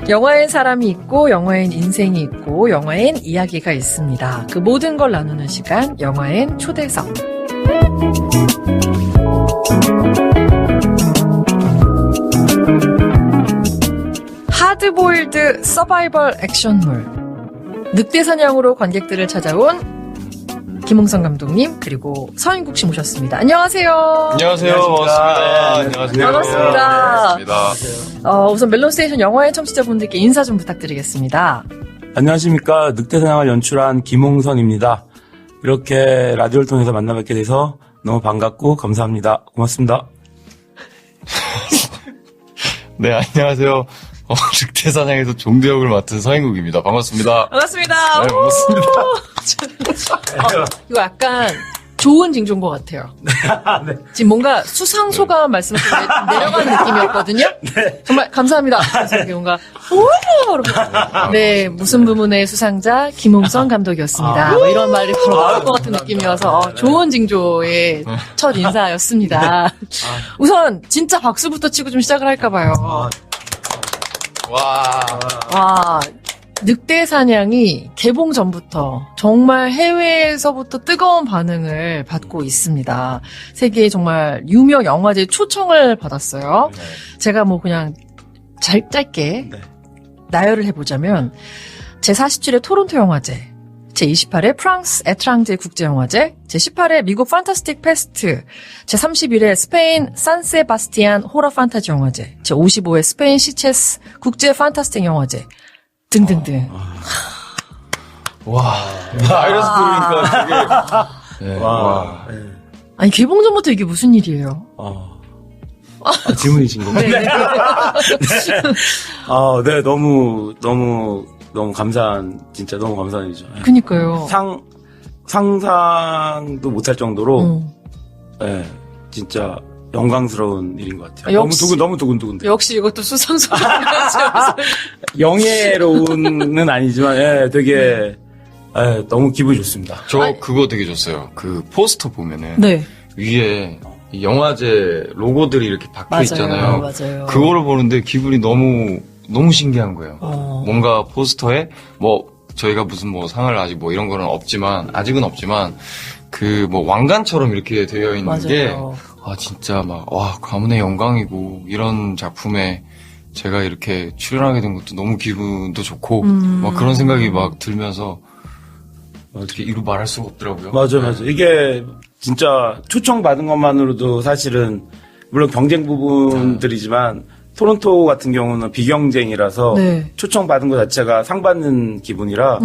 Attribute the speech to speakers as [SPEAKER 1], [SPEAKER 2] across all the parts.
[SPEAKER 1] 영화엔 사람이 있고 영화엔 인생이 있고 영화엔 이야기가 있습니다. 그 모든 걸 나누는 시간 영화엔 초대석. 하드보일드 서바이벌 액션물 늑대사냥으로 관객들을 찾아온 김홍선 감독님 그리고 서인국 씨 모셨습니다. 안녕하세요.
[SPEAKER 2] 안녕하세요. 반갑습니다.
[SPEAKER 1] 반갑습니다. 우선 멜론스테이션 영화의 청취자분들께 인사 좀 부탁드리겠습니다.
[SPEAKER 3] 안녕하십니까. 늑대사냥을 연출한 김홍선입니다. 이렇게 라디오를 통해서 만나 뵙게 돼서 너무 반갑고 감사합니다. 고맙습니다.
[SPEAKER 2] 네, 안녕하세요. 늑대사냥에서 종대 역을 맡은 서인국입니다. 반갑습니다.
[SPEAKER 1] 반갑습니다.
[SPEAKER 2] 네, 반갑습니다.
[SPEAKER 1] 이거 약간 좋은 징조인 것 같아요.
[SPEAKER 3] 네.
[SPEAKER 1] 지금 뭔가 수상소감 말씀을 내려가는 느낌이었거든요.
[SPEAKER 3] 네.
[SPEAKER 1] 정말 감사합니다. 그래서 이렇게 뭔가 네, 무슨 부문의 수상자 김홍선 감독이었습니다. 뭐 이런 말이 바로 나올 것 같은 느낌이어서 좋은 징조의 첫 인사였습니다. 우선 진짜 박수부터 치고 좀 시작을 할까 봐요. 와, 늑대 사냥이 개봉 전부터 정말 해외에서부터 뜨거운 반응을 받고 있습니다. 세계의 정말 유명 영화제 초청을 받았어요.
[SPEAKER 3] 네.
[SPEAKER 1] 제가 뭐 그냥 짧게
[SPEAKER 3] 네.
[SPEAKER 1] 나열을 해보자면 제47회 토론토 영화제, 제28회 프랑스 에트랑제 국제영화제, 제18회 미국 판타스틱 페스트, 제31회 스페인 산세바스티안 호러 판타지 영화제, 제55회 스페인 시체스 국제 판타스틱 영화제 등등등.
[SPEAKER 2] 와, 이래서 들으니까 되게.
[SPEAKER 3] 와.
[SPEAKER 1] 아니 개봉 전부터 이게 무슨 일이에요?
[SPEAKER 3] 질문이신 건가요?
[SPEAKER 1] 네.
[SPEAKER 3] 네, 너무 감사한, 진짜 너무 감사한 일이죠. 네.
[SPEAKER 1] 그니까요.
[SPEAKER 3] 상상도 못할 정도로, 네, 진짜 영광스러운 일인 것 같아요.
[SPEAKER 1] 역시.
[SPEAKER 3] 너무 두근두근데.
[SPEAKER 1] 역시 이것도 수상소감.
[SPEAKER 3] 영예로운은 아니지만, 예, 되게, 너무 기분이 좋습니다.
[SPEAKER 2] 그거 되게 좋았어요. 그 포스터 보면은.
[SPEAKER 1] 네.
[SPEAKER 2] 위에 이 영화제 로고들이 이렇게 박혀
[SPEAKER 1] 맞아요.
[SPEAKER 2] 있잖아요.
[SPEAKER 1] 맞아요.
[SPEAKER 2] 그거를 보는데 기분이 너무 신기한 거예요. 뭔가 포스터에 저희가 무슨 상을 아직 이런 거는 아직은 없지만 그 왕관처럼 이렇게 되어 있는
[SPEAKER 1] 맞아요.
[SPEAKER 2] 게 진짜 가문의 영광이고 이런 작품에 제가 이렇게 출연하게 된 것도 너무 기분도 좋고 그런 생각이 막 들면서 어떻게 이루 말할 수가 없더라고요.
[SPEAKER 3] 맞아. 이게 진짜 초청받은 것만으로도 사실은 물론 경쟁 부분들이지만 토론토 같은 경우는 비경쟁이라서
[SPEAKER 1] 네.
[SPEAKER 3] 초청받은 것 자체가 상 받는 기분이라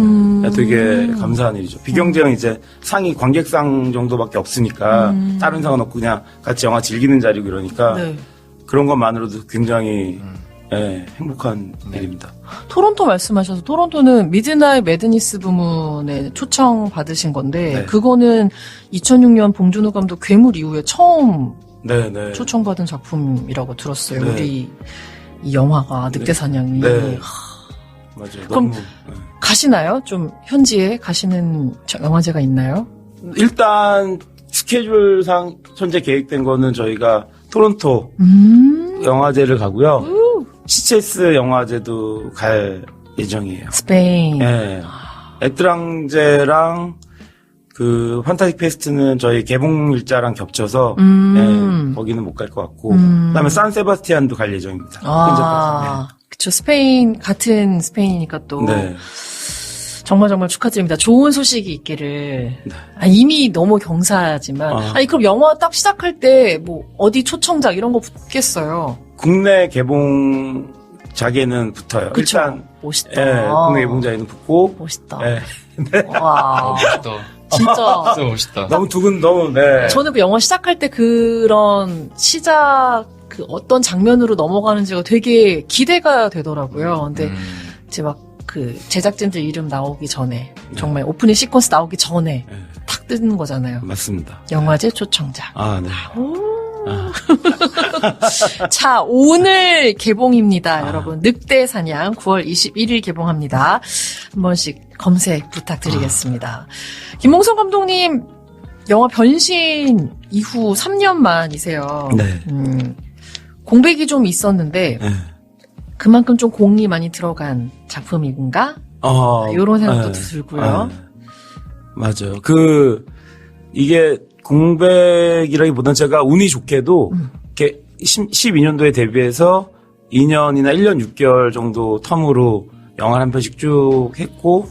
[SPEAKER 3] 되게 감사한 일이죠. 비경쟁은 이제 상이 관객상 정도밖에 없으니까 다른 상은 없고 그냥 같이 영화 즐기는 자리고 이러니까
[SPEAKER 1] 네.
[SPEAKER 3] 그런 것만으로도 굉장히 행복한 일입니다.
[SPEAKER 1] 토론토 말씀하셔서 토론토는 미드나잇 매드니스 부문에 초청 받으신 건데
[SPEAKER 3] 네.
[SPEAKER 1] 그거는 2006년 봉준호 감독 괴물 이후에 처음
[SPEAKER 3] 네.
[SPEAKER 1] 초청받은 작품이라고 들었어요.
[SPEAKER 3] 네.
[SPEAKER 1] 우리 이 영화가 늑대사냥이.
[SPEAKER 3] 네. 맞아요.
[SPEAKER 1] 그럼 가시나요? 좀 현지에 가시는 영화제가 있나요?
[SPEAKER 3] 일단 스케줄상 현재 계획된 거는 저희가 토론토 영화제를 가고요. 시체스 영화제도 갈 예정이에요.
[SPEAKER 1] 스페인.
[SPEAKER 3] 네. 에트랑제랑 그 판타스틱 페스트는 저희 개봉 일자랑 겹쳐서 거기는 못 갈 것 같고 그다음에 산세바스티안도 갈 예정입니다.
[SPEAKER 1] 그쵸. 스페인 같은 스페인이니까 또
[SPEAKER 3] 네.
[SPEAKER 1] 정말 축하드립니다. 좋은 소식이 있기를. 이미 너무 경사지만 그럼 영화 딱 시작할 때 어디 초청작 이런 거 붙겠어요?
[SPEAKER 3] 국내 개봉작에는 붙어요.
[SPEAKER 1] 그쵸?
[SPEAKER 3] 일단
[SPEAKER 1] 멋있다.
[SPEAKER 3] 국내 개봉작에는 붙고
[SPEAKER 1] 멋있다.
[SPEAKER 2] 멋있다.
[SPEAKER 1] 와. 진짜.
[SPEAKER 2] 진짜 멋있다.
[SPEAKER 3] 너무
[SPEAKER 1] 저는 그 영화 시작할 때 그런 시작 그 어떤 장면으로 넘어가는지가 되게 기대가 되더라고요. 근데 이제 그 제작진들 이름 나오기 전에 정말 오프닝 시퀀스 나오기 전에 탁 뜨는 거잖아요.
[SPEAKER 3] 맞습니다.
[SPEAKER 1] 영화제 초청작.
[SPEAKER 3] 네.
[SPEAKER 1] 자, 오늘 개봉입니다, 여러분. 늑대 사냥 9월 21일 개봉합니다. 한 번씩 검색 부탁드리겠습니다. 김홍선 감독님 영화 변신 이후 3년 만이세요.
[SPEAKER 3] 네.
[SPEAKER 1] 공백이 좀 있었는데 그만큼 좀 공이 많이 들어간 작품이군가? 이런 생각도 들고요.
[SPEAKER 3] 맞아요. 이게 공백이라기보다는 제가 운이 좋게도 이렇게 12년도에 데뷔해서 2년이나 1년 6개월 정도 텀으로 영화를 한 편씩 쭉 했고,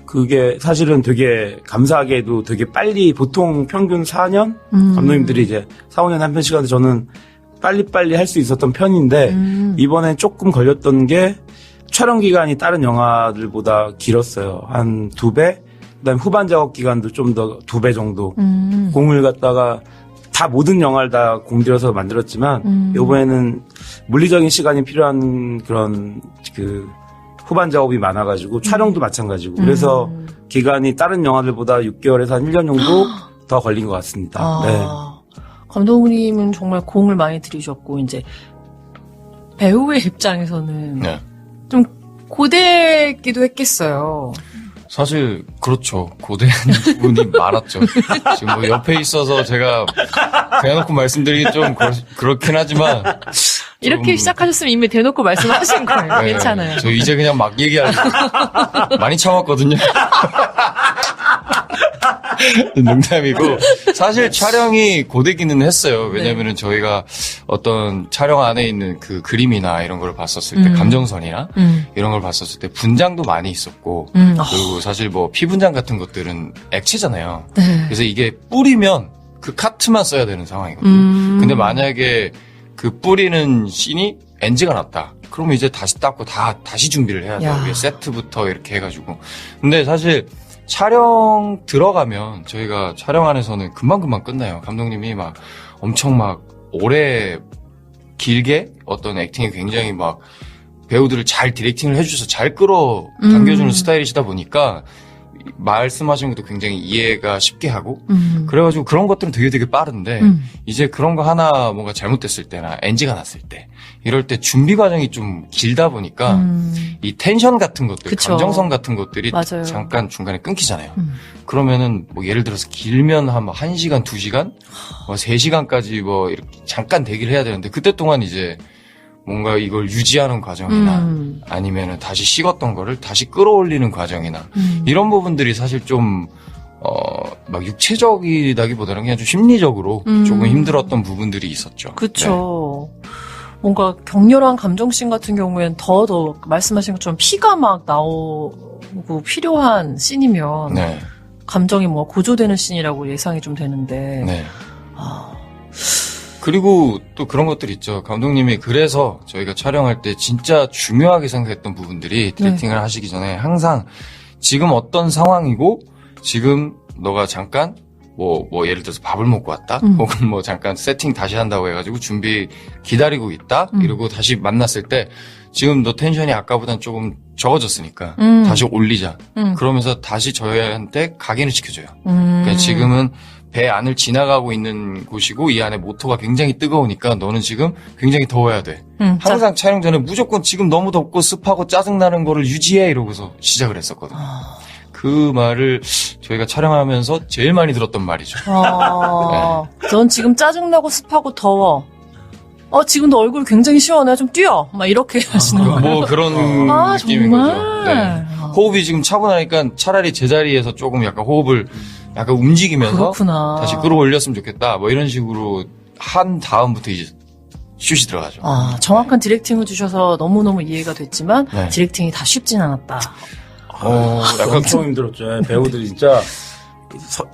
[SPEAKER 3] 그게 사실은 되게 감사하게도 되게 빨리, 보통 평균 4년? 감독님들이 이제 4, 5년에 한 편씩 하는데 저는 빨리빨리 할 수 있었던 편인데, 이번엔 조금 걸렸던 게 촬영 기간이 다른 영화들보다 길었어요. 한 2배? 그 다음에 후반 작업 기간도 좀 더 2배 정도. 공을 갖다가 다 모든 영화를 다 공들여서 만들었지만, 이번에는 물리적인 시간이 필요한 그런 후반 작업이 많아가지고, 촬영도 마찬가지고. 그래서 기간이 다른 영화들보다 6개월에서 한 1년 정도 더 걸린 것 같습니다. 네.
[SPEAKER 1] 감독님은 정말 공을 많이 들이셨고, 이제, 배우의 입장에서는
[SPEAKER 2] 네.
[SPEAKER 1] 좀 고되기도 했겠어요.
[SPEAKER 2] 사실 그렇죠. 고대한 부분이 많았죠. 지금 뭐 옆에 있어서 제가 대놓고 말씀드리기 좀 그렇긴 하지만
[SPEAKER 1] 이렇게 시작하셨으면 이미 대놓고 말씀하신 거예요.
[SPEAKER 2] 네,
[SPEAKER 1] 괜찮아요.
[SPEAKER 2] 저 이제 그냥 막 얘기하려고 많이 참았거든요. 농담이고 사실 촬영이 고되기는 했어요. 왜냐면은 저희가 어떤 촬영 안에 있는 그 그림이나 이런 걸 봤었을 때 감정선이나 이런 걸 봤었을 때 분장도 많이 있었고 그리고 사실 뭐 피분장 같은 것들은 액체잖아요.
[SPEAKER 1] 네.
[SPEAKER 2] 그래서 이게 뿌리면 그 카트만 써야 되는 상황이거든요. 근데 만약에 그 뿌리는 씬이 NG가 났다. 그러면 이제 다시 닦고 다시 준비를 해야 돼요. 위에 세트부터 이렇게 해가지고. 근데 사실 촬영 들어가면 저희가 촬영 안에서는 금방금방 끝나요. 감독님이 막 엄청 막 오래 길게 어떤 액팅이 굉장히 막 배우들을 잘 디렉팅을 해주셔서 잘 끌어당겨주는 스타일이시다 보니까 말씀하신 것도 굉장히 이해가 쉽게 하고 그래가지고 그런 것들은 되게 빠른데 이제 그런 거 하나 뭔가 잘못됐을 때나 NG가 났을 때 이럴 때 준비 과정이 좀 길다 보니까 이 텐션 같은 것들,
[SPEAKER 1] 그쵸.
[SPEAKER 2] 감정선 같은 것들이
[SPEAKER 1] 맞아요.
[SPEAKER 2] 잠깐 중간에 끊기잖아요. 그러면은 뭐 예를 들어서 길면 한 1시간, 2시간, 뭐 3시간까지 뭐 이렇게 잠깐 대기를 해야 되는데 그때 동안 이제 뭔가 이걸 유지하는 과정이나 아니면은 다시 식었던 거를 다시 끌어올리는 과정이나 이런 부분들이 사실 좀 막 육체적이다기보다는 그냥 좀 심리적으로 조금 힘들었던 부분들이 있었죠.
[SPEAKER 1] 그렇죠. 뭔가 격렬한 감정씬 같은 경우에는 더 말씀하신 것처럼 피가 막 나오고 필요한 씬이면
[SPEAKER 2] 네.
[SPEAKER 1] 감정이 뭔가 고조되는 씬이라고 예상이 좀 되는데
[SPEAKER 2] 네. 그리고 또 그런 것들 있죠. 감독님이 그래서 저희가 촬영할 때 진짜 중요하게 생각했던 부분들이 디렉팅을 하시기 전에 항상 지금 어떤 상황이고 지금 너가 잠깐 뭐 예를 들어서 밥을 먹고 왔다 혹은 뭐 잠깐 세팅 다시 한다고 해가지고 준비 기다리고 있다 이러고 다시 만났을 때 지금 너 텐션이 아까보단 조금 적어졌으니까 다시 올리자 그러면서 다시 저희한테 각인을 시켜줘요. 그러니까 지금은 배 안을 지나가고 있는 곳이고 이 안에 모터가 굉장히 뜨거우니까 너는 지금 굉장히 더워야 돼. 항상 촬영 전에 무조건 지금 너무 덥고 습하고 짜증나는 거를 유지해 이러고서 시작을 했었거든요. 그 말을 저희가 촬영하면서 제일 많이 들었던 말이죠.
[SPEAKER 1] 넌 지금 짜증나고 습하고 더워. 지금도 얼굴 굉장히 시원해. 좀 뛰어. 막 이렇게 하시는 거예요.
[SPEAKER 2] 뭐 그런 느낌인
[SPEAKER 1] 정말?
[SPEAKER 2] 거죠. 네. 호흡이 지금 차분하니까 차라리 제자리에서 조금 약간 호흡을 약간 움직이면서
[SPEAKER 1] 그렇구나.
[SPEAKER 2] 다시 끌어올렸으면 좋겠다. 뭐 이런 식으로 한 다음부터 이제 슛이 들어가죠.
[SPEAKER 1] 정확한 디렉팅을 주셔서 너무너무 이해가 됐지만
[SPEAKER 2] 네.
[SPEAKER 1] 디렉팅이 다 쉽진 않았다.
[SPEAKER 3] 약간 엄청 힘들었죠. 배우들이 진짜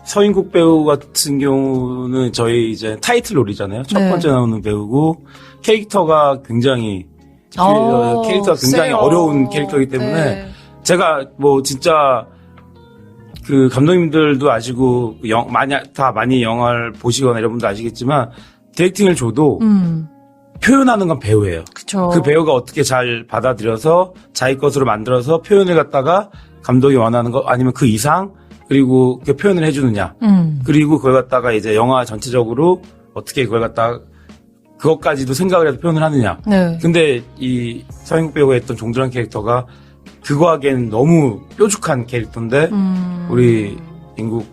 [SPEAKER 3] 서인국 배우 같은 경우는 저희 이제 타이틀롤이잖아요. 첫
[SPEAKER 1] 네.
[SPEAKER 3] 번째 나오는 배우고 캐릭터가 굉장히 캐릭터가 굉장히
[SPEAKER 1] 세요.
[SPEAKER 3] 어려운 캐릭터이기 때문에
[SPEAKER 1] 네.
[SPEAKER 3] 제가 뭐 진짜 그 감독님들도 아시고 많이 영화를 보시거나 이런 분도 아시겠지만 디렉팅을 줘도 표현하는 건 배우예요.
[SPEAKER 1] 그쵸.
[SPEAKER 3] 그 배우가 어떻게 잘 받아들여서 자기 것으로 만들어서 표현을 갖다가 감독이 원하는 거 아니면 그 이상 그리고 그 표현을 해주느냐. 그리고 그걸 갖다가 이제 영화 전체적으로 어떻게 그걸 갖다가 그것까지도 생각을 해서 표현을 하느냐.
[SPEAKER 1] 네.
[SPEAKER 3] 근데 이 서인국 배우가 했던 종드란 캐릭터가 그거 하기에는 너무 뾰족한 캐릭터인데 우리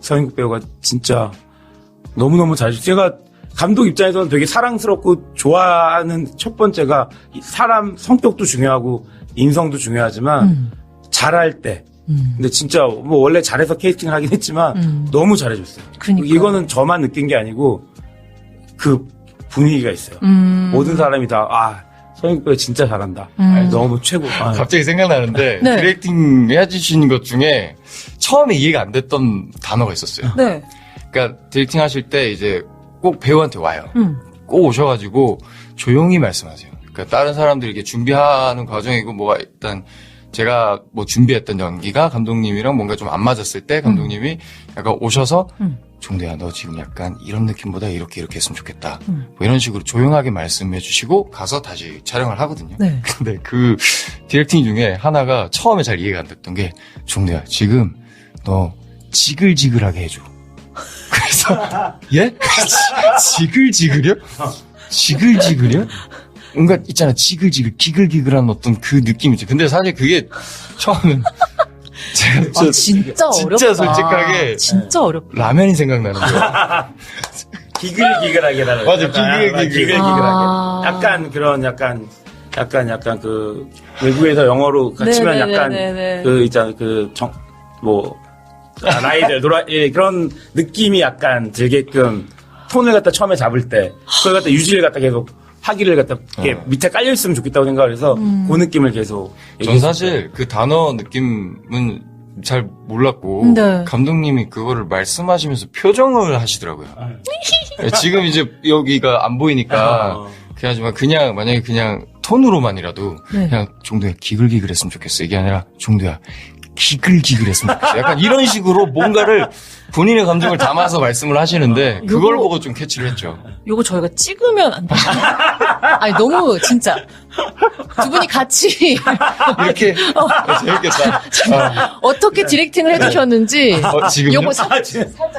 [SPEAKER 3] 서인국 배우가 진짜 너무너무 잘해주고 제가 감독 입장에서는 되게 사랑스럽고 좋아하는 첫 번째가 사람 성격도 중요하고 인성도 중요하지만 잘할 때. 근데 진짜 뭐 원래 잘해서 캐스팅을 하긴 했지만 너무 잘해줬어요.
[SPEAKER 1] 그러니까.
[SPEAKER 3] 이거는 저만 느낀 게 아니고 그 분위기가 있어요. 모든 사람이 다 서영국 배우 진짜 잘한다. 너무 최고.
[SPEAKER 2] 갑자기 생각나는데
[SPEAKER 1] 네.
[SPEAKER 2] 디렉팅 해주신 것 중에 처음에 이해가 안 됐던 단어가 있었어요.
[SPEAKER 1] 네.
[SPEAKER 2] 그러니까 디렉팅 하실 때 이제 꼭 배우한테 와요. 꼭 오셔가지고 조용히 말씀하세요. 그러니까 다른 사람들이 이렇게 준비하는 과정이고 뭐가 일단 제가 뭐 준비했던 연기가 감독님이랑 뭔가 좀 안 맞았을 때 감독님이 약간 오셔서 종대야 너 지금 약간 이런 느낌보다 이렇게 했으면 좋겠다. 뭐 이런 식으로 조용하게 말씀해 주시고 가서 다시 촬영을 하거든요.
[SPEAKER 1] 네.
[SPEAKER 2] 근데 그 디렉팅 중에 하나가 처음에 잘 이해가 안 됐던 게 종대야 지금 너 지글지글하게 해줘. 그래서 예? 지글지글이요? 지글지글이요? 뭔가 있잖아 지글지글 기글기글한 어떤 그 느낌이죠. 근데 사실 그게 처음엔 제가
[SPEAKER 1] 진짜 어렵다.
[SPEAKER 2] 진짜 솔직하게
[SPEAKER 1] 진짜 어렵다.
[SPEAKER 2] 라면이 생각나는 거예요.
[SPEAKER 3] 기글기글하게라는.
[SPEAKER 2] 맞아, 기글기글.
[SPEAKER 3] 기글기글하게. 약간 그런 약간 그 외국에서 영어로 치면 약간 그 있잖아 라이들 그런 느낌이 약간 들게끔 톤을 갖다 처음에 잡을 때 그걸 갖다 유지를 갖다 계속 하기를 갖다 이렇게 밑에 깔려 있으면 좋겠다고 생각을 해서 그 느낌을 계속.
[SPEAKER 2] 전 사실 그 단어 느낌은 잘 몰랐고
[SPEAKER 1] 네.
[SPEAKER 2] 감독님이 그거를 말씀하시면서 표정을 하시더라고요. 지금 이제 여기가 안 보이니까 그래가지고 그냥 만약에 그냥 톤으로만이라도
[SPEAKER 1] 네.
[SPEAKER 2] 그냥 종도야 기글기글했으면 좋겠어 이게 아니라 종도야 기글기글했으면 좋겠어 약간 이런 식으로 뭔가를 본인의 감정을 담아서 말씀을 하시는데 그걸 보고 좀 캐치를 했죠.
[SPEAKER 1] 요거 저희가 찍으면 안 돼요. 아니 너무 진짜 두 분이 같이
[SPEAKER 2] 이렇게 재밌겠다.
[SPEAKER 1] 어떻게 디렉팅을 해주셨는지
[SPEAKER 2] 지금요?
[SPEAKER 1] 요거 살짝 찍고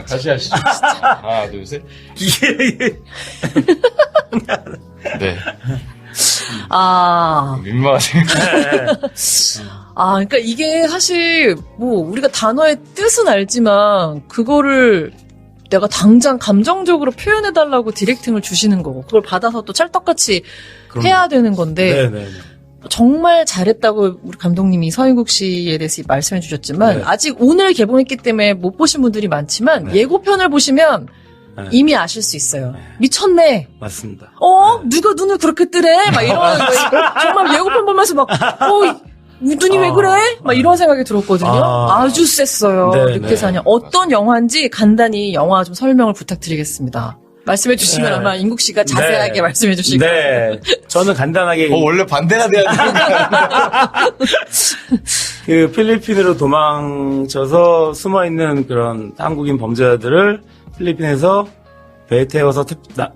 [SPEAKER 2] 다시 하시죠. 하나, 둘, 셋. 네. 민망하세요.
[SPEAKER 1] 그러니까 이게 사실 뭐 우리가 단어의 뜻은 알지만 그거를 내가 당장 감정적으로 표현해달라고 디렉팅을 주시는 거고 그걸 받아서 또 찰떡같이 해야 되는 건데
[SPEAKER 3] 네네.
[SPEAKER 1] 정말 잘했다고 우리 감독님이 서인국 씨에 대해서 말씀해 주셨지만
[SPEAKER 3] 네.
[SPEAKER 1] 아직 오늘 개봉했기 때문에 못 보신 분들이 많지만 예고편을 보시면 이미 아실 수 있어요. 미쳤네.
[SPEAKER 3] 맞습니다.
[SPEAKER 1] 누가 눈을 그렇게 뜨래? 막 이런 정말 예고편 보면서 막 눈이 왜 그래? 막 이런 생각이 들었거든요. 아주 셌어요.
[SPEAKER 3] 네,
[SPEAKER 1] 늑대사냥. 어떤 영화인지 간단히 영화 좀 설명을 부탁드리겠습니다. 말씀해 주시면 아마 인국 씨가 자세하게 말씀해 주실 거예요.
[SPEAKER 3] 네. 저는 간단하게
[SPEAKER 2] 원래 반대가 돼야 되는 거야.
[SPEAKER 3] 그 필리핀으로 도망쳐서 숨어있는 그런 한국인 범죄자들을 필리핀에서 배에 태워서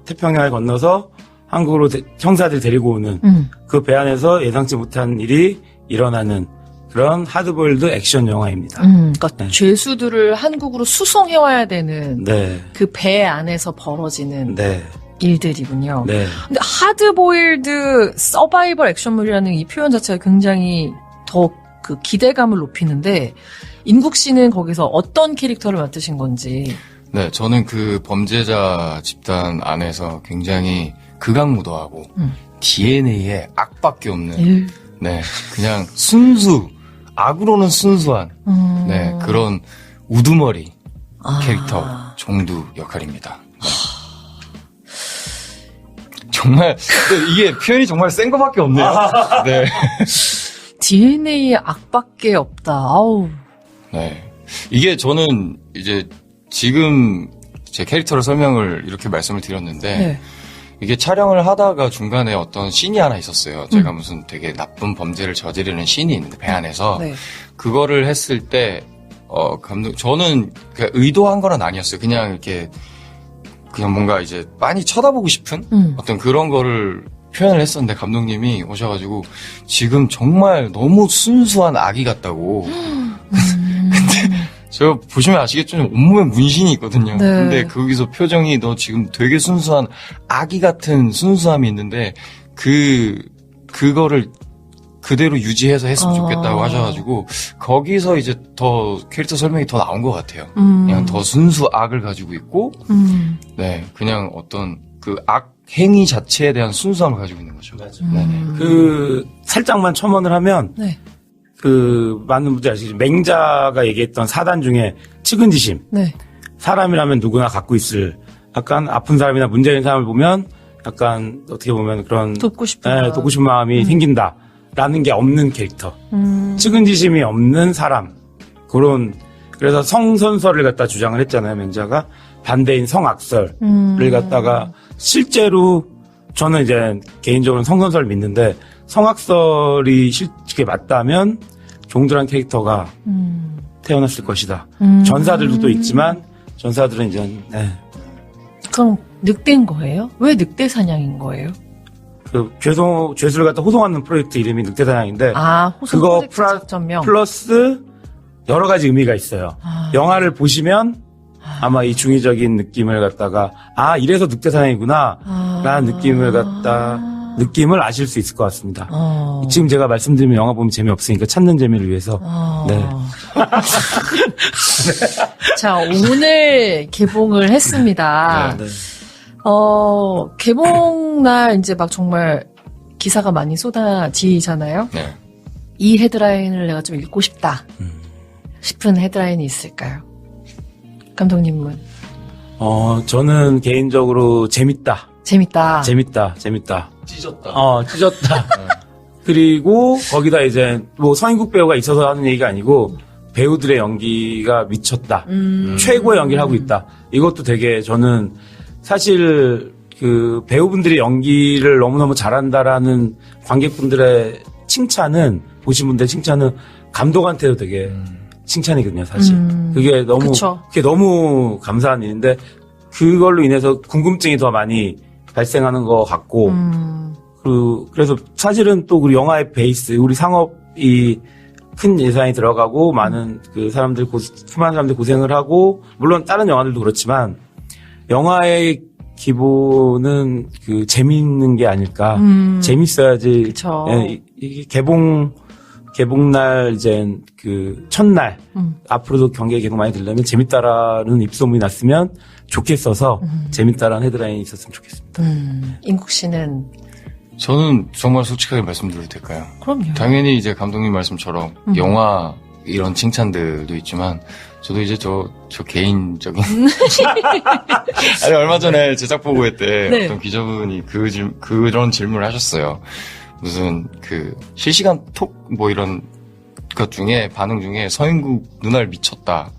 [SPEAKER 3] 태평양을 건너서 한국으로 형사들 데리고 오는 그 배 안에서 예상치 못한 일이 일어나는 그런 하드보일드 액션 영화입니다.
[SPEAKER 1] 그러니까 죄수들을 한국으로 수송해와야 되는
[SPEAKER 3] 네.
[SPEAKER 1] 그 배 안에서 벌어지는
[SPEAKER 3] 네.
[SPEAKER 1] 일들이군요.
[SPEAKER 3] 네.
[SPEAKER 1] 근데 하드보일드 서바이벌 액션물이라는 이 표현 자체가 굉장히 더 그 기대감을 높이는데 인국 씨는 거기서 어떤 캐릭터를 맡으신 건지.
[SPEAKER 2] 네, 저는 그 범죄자 집단 안에서 굉장히 극악무도하고 DNA에 악밖에 없는 네, 그냥 악으로는 순수한 네, 그런 우두머리 캐릭터 종두 역할입니다. 네. 정말 이게 표현이 정말 센 거밖에 없네요. 네.
[SPEAKER 1] DNA에 악밖에 없다. 아우.
[SPEAKER 2] 네. 이게 저는 이제 지금 제 캐릭터를 설명을 이렇게 말씀을 드렸는데
[SPEAKER 1] 네.
[SPEAKER 2] 이게 촬영을 하다가 중간에 어떤 씬이 하나 있었어요. 제가 무슨 되게 나쁜 범죄를 저지르는 씬이 있는데 배 안에서
[SPEAKER 1] 네.
[SPEAKER 2] 그거를 했을 때 저는 그냥 의도한 건 아니었어요. 그냥 이렇게 그냥 뭔가 이제 많이 쳐다보고 싶은 어떤 그런 거를 표현을 했었는데 감독님이 오셔가지고 지금 정말 너무 순수한 아기 같다고. 근데 저 보시면 아시겠지만 온몸에 문신이 있거든요.
[SPEAKER 1] 네.
[SPEAKER 2] 근데 거기서 표정이 너 지금 되게 순수한 아기 같은 순수함이 있는데 그거를 그대로 유지해서 했으면 좋겠다고 하셔가지고 거기서 이제 더 캐릭터 설명이 더 나온 것 같아요. 그냥 더 순수 악을 가지고 있고 네 그냥 어떤 그 악 행위 자체에 대한 순수함을 가지고 있는 거죠.
[SPEAKER 3] 맞아.
[SPEAKER 2] 네네.
[SPEAKER 3] 살짝만 첨언을 하면
[SPEAKER 1] 네.
[SPEAKER 3] 많은 분들이 아시겠지만 맹자가 얘기했던 사단 중에 측은지심.
[SPEAKER 1] 네.
[SPEAKER 3] 사람이라면 누구나 갖고 있을 약간 아픈 사람이나 문제 있는 사람을 보면 약간 어떻게 보면 그런
[SPEAKER 1] 돕고 싶은
[SPEAKER 3] 돕고 싶은 마음이 생긴다라는 게 없는 캐릭터. 측은지심이 없는 사람. 그래서 성선설을 갖다 주장을 했잖아요. 맹자가 반대인 성악설을 갖다가 실제로 저는 이제 개인적으로 성선설을 믿는데 성악설이 실제 맞다면 종들한 캐릭터가 태어났을 것이다. 전사들도 또 있지만 전사들은 이제
[SPEAKER 1] 그럼 늑대인 거예요? 왜 늑대 사냥인 거예요?
[SPEAKER 3] 죄수를 갖다 호송하는 프로젝트 이름이 늑대사냥인데
[SPEAKER 1] 호송
[SPEAKER 3] 그거
[SPEAKER 1] 프로젝트 작전명.
[SPEAKER 3] 플러스 여러 가지 의미가 있어요. 영화를 보시면 아마 이 중의적인 느낌을 갖다가 이래서 늑대사냥이구나 라는 느낌을 아실 수 있을 것 같습니다. 지금 제가 말씀드리면 영화 보면 재미없으니까 찾는 재미를 위해서 네.
[SPEAKER 1] 자, 오늘 개봉을 했습니다.
[SPEAKER 3] 네.
[SPEAKER 1] 개봉날 이제 막 정말 기사가 많이 쏟아지잖아요.
[SPEAKER 2] 네.
[SPEAKER 1] 이 헤드라인을 내가 좀 읽고 싶다 싶은 헤드라인이 있을까요? 감독님은?
[SPEAKER 3] 저는 개인적으로 재밌다.
[SPEAKER 1] 재밌다.
[SPEAKER 2] 찢었다.
[SPEAKER 3] 찢었다. 그리고 거기다 이제 뭐 서인국 배우가 있어서 하는 얘기가 아니고 배우들의 연기가 미쳤다. 최고의 연기를 하고 있다. 이것도 되게 저는 사실 그 배우분들이 연기를 너무너무 잘한다라는 관객분들의 칭찬은 보신 분들의 칭찬은 감독한테도 되게 칭찬이거든요, 사실. 그게 너무 감사한 일인데 그걸로 인해서 궁금증이 더 많이 발생하는 것 같고 그래서 사실은 또 우리 영화의 베이스, 우리 상업이 큰 예산이 들어가고 많은 그 사람들 수많은 사람들 고생을 하고 물론 다른 영화들도 그렇지만 영화의 기본은 그 재미있는 게 아닐까. 재밌어야지.
[SPEAKER 1] 그쵸.
[SPEAKER 3] 이게 개봉날 이제 그 첫날 앞으로도 경기에 개봉 많이 들려면 재밌다라는 입소문이 났으면 좋겠어서 재밌다라는 헤드라인이 있었으면 좋겠습니다.
[SPEAKER 1] 인국 씨는?
[SPEAKER 2] 저는 정말 솔직하게 말씀드려도 될까요?
[SPEAKER 1] 그럼요.
[SPEAKER 2] 당연히 이제 감독님 말씀처럼 영화 이런 칭찬들도 있지만 저도 이제 저 개인적인 아니 얼마 전에 제작 보고회 때
[SPEAKER 1] 네.
[SPEAKER 2] 어떤 기자분이 그런 질문을 하셨어요. 무슨 그 실시간 톡 뭐 이런 것 중에 반응 중에 서인국 눈알 미쳤다.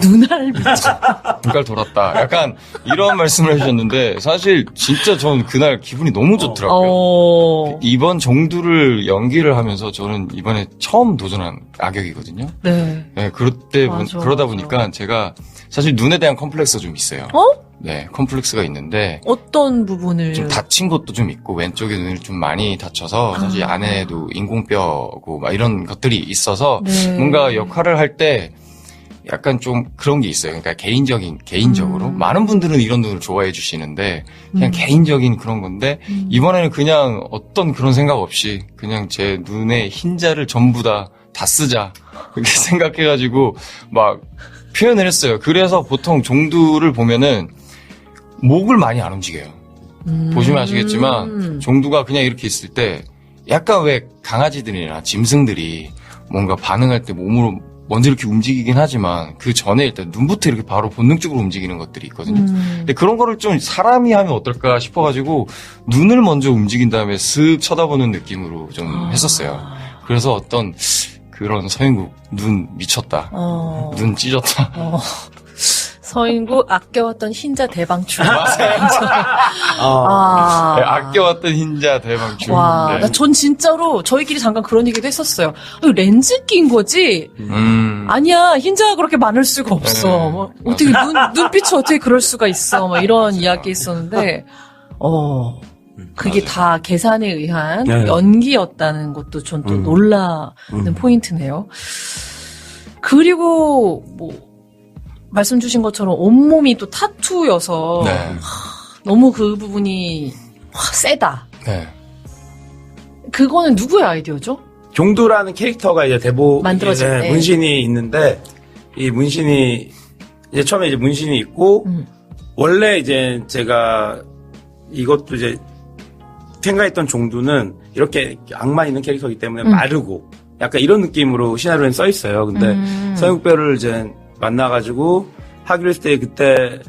[SPEAKER 1] 눈알 미쳤다.
[SPEAKER 2] 눈깔 돌았다. 약간 이런 말씀을 해주셨는데 사실 진짜 저는 그날 기분이 너무 좋더라고요. 이번 정두를 연기를 하면서 저는 이번에 처음 도전한 악역이거든요.
[SPEAKER 1] 네.
[SPEAKER 2] 네,
[SPEAKER 1] 맞아,
[SPEAKER 2] 그러다
[SPEAKER 1] 맞아.
[SPEAKER 2] 보니까 제가 사실 눈에 대한 컴플렉스가 좀 있어요. 네, 컴플렉스가 있는데
[SPEAKER 1] 어떤 부분을?
[SPEAKER 2] 좀 다친 것도 좀 있고 왼쪽에 눈을 좀 많이 다쳐서 사실 안에도 인공뼈고 막 이런 것들이 있어서
[SPEAKER 1] 네.
[SPEAKER 2] 뭔가 역할을 할 때 약간 좀 그런 게 있어요. 그러니까 개인적으로 많은 분들은 이런 눈을 좋아해 주시는데 그냥 개인적인 그런 건데 이번에는 그냥 어떤 그런 생각 없이 그냥 제 눈의 흰자를 전부 다 쓰자 그렇게 생각해가지고 막 표현을 했어요. 그래서 보통 종두를 보면은 목을 많이 안 움직여요. 보시면 아시겠지만 종두가 그냥 이렇게 있을 때 약간 왜 강아지들이나 짐승들이 뭔가 반응할 때 몸으로 먼저 이렇게 움직이긴 하지만 그 전에 일단 눈부터 이렇게 바로 본능적으로 움직이는 것들이 있거든요. 근데 그런 거를 좀 사람이 하면 어떨까 싶어가지고 눈을 먼저 움직인 다음에 슥 쳐다보는 느낌으로 좀 했었어요. 그래서 어떤 그런 서인국 눈 미쳤다. 눈 찢었다.
[SPEAKER 1] 서인국 아껴왔던 흰자 대방출.
[SPEAKER 2] 맞아요. 네, 아껴왔던 흰자 대방출.
[SPEAKER 1] 와,
[SPEAKER 2] 네.
[SPEAKER 1] 전 진짜로 저희끼리 잠깐 그런 얘기도 했었어요. 렌즈 낀 거지? 아니야, 흰자가 그렇게 많을 수가 없어.
[SPEAKER 2] 네,
[SPEAKER 1] 뭐, 어떻게 눈빛이 어떻게 그럴 수가 있어? 뭐 이런 이야기 있었는데, 그게
[SPEAKER 2] 맞아요.
[SPEAKER 1] 다 계산에 의한
[SPEAKER 3] 네.
[SPEAKER 1] 연기였다는 것도 전 또 놀라는 포인트네요. 그리고 뭐 말씀 주신 것처럼 온몸이 또 타투여서
[SPEAKER 2] 네.
[SPEAKER 1] 너무 그 부분이 세다.
[SPEAKER 2] 네.
[SPEAKER 1] 그거는 누구의 아이디어죠?
[SPEAKER 3] 종두라는 캐릭터가 이제
[SPEAKER 1] 만들어질 때.
[SPEAKER 3] 문신이 있는데, 이 문신이, 이제 처음에 이제 문신이 있고, 원래 이제 제가 이것도 이제 생각했던 종두는 이렇게 악마 있는 캐릭터이기 때문에 마르고, 약간 이런 느낌으로 시나리오에 써 있어요. 근데 서영국 배우를 이제 만나가지고 하기로 했을 때 그때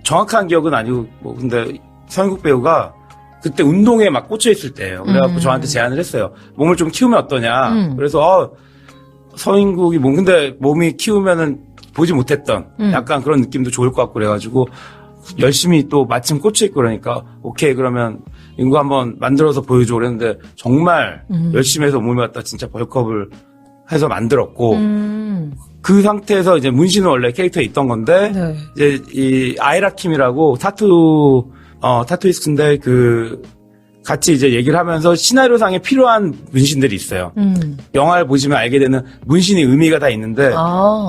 [SPEAKER 3] 정확한 기억은 아니고, 뭐, 근데 서영국 배우가 그때 운동에 막 꽂혀있을 때예요. 그래갖고 저한테 제안을 했어요. 몸을 좀 키우면 어떠냐. 그래서 서인국이 근데 몸이 키우면은 보지 못했던 약간 그런 느낌도 좋을 것 같고 그래가지고 열심히 또 마침 꽂혀있고 그러니까 오케이 그러면 인구 한번 만들어서 보여줘 그랬는데 정말 열심히 해서 몸에 갖다 진짜 벌크업을 해서 만들었고 그 상태에서 이제 문신은 원래 캐릭터에 있던 건데
[SPEAKER 1] 네.
[SPEAKER 3] 이제 이 아이라 킴이라고 타투이스트인데 같이 이제 얘기를 하면서 시나리오상에 필요한 문신들이 있어요. 영화를 보시면 알게 되는 문신의 의미가 다 있는데,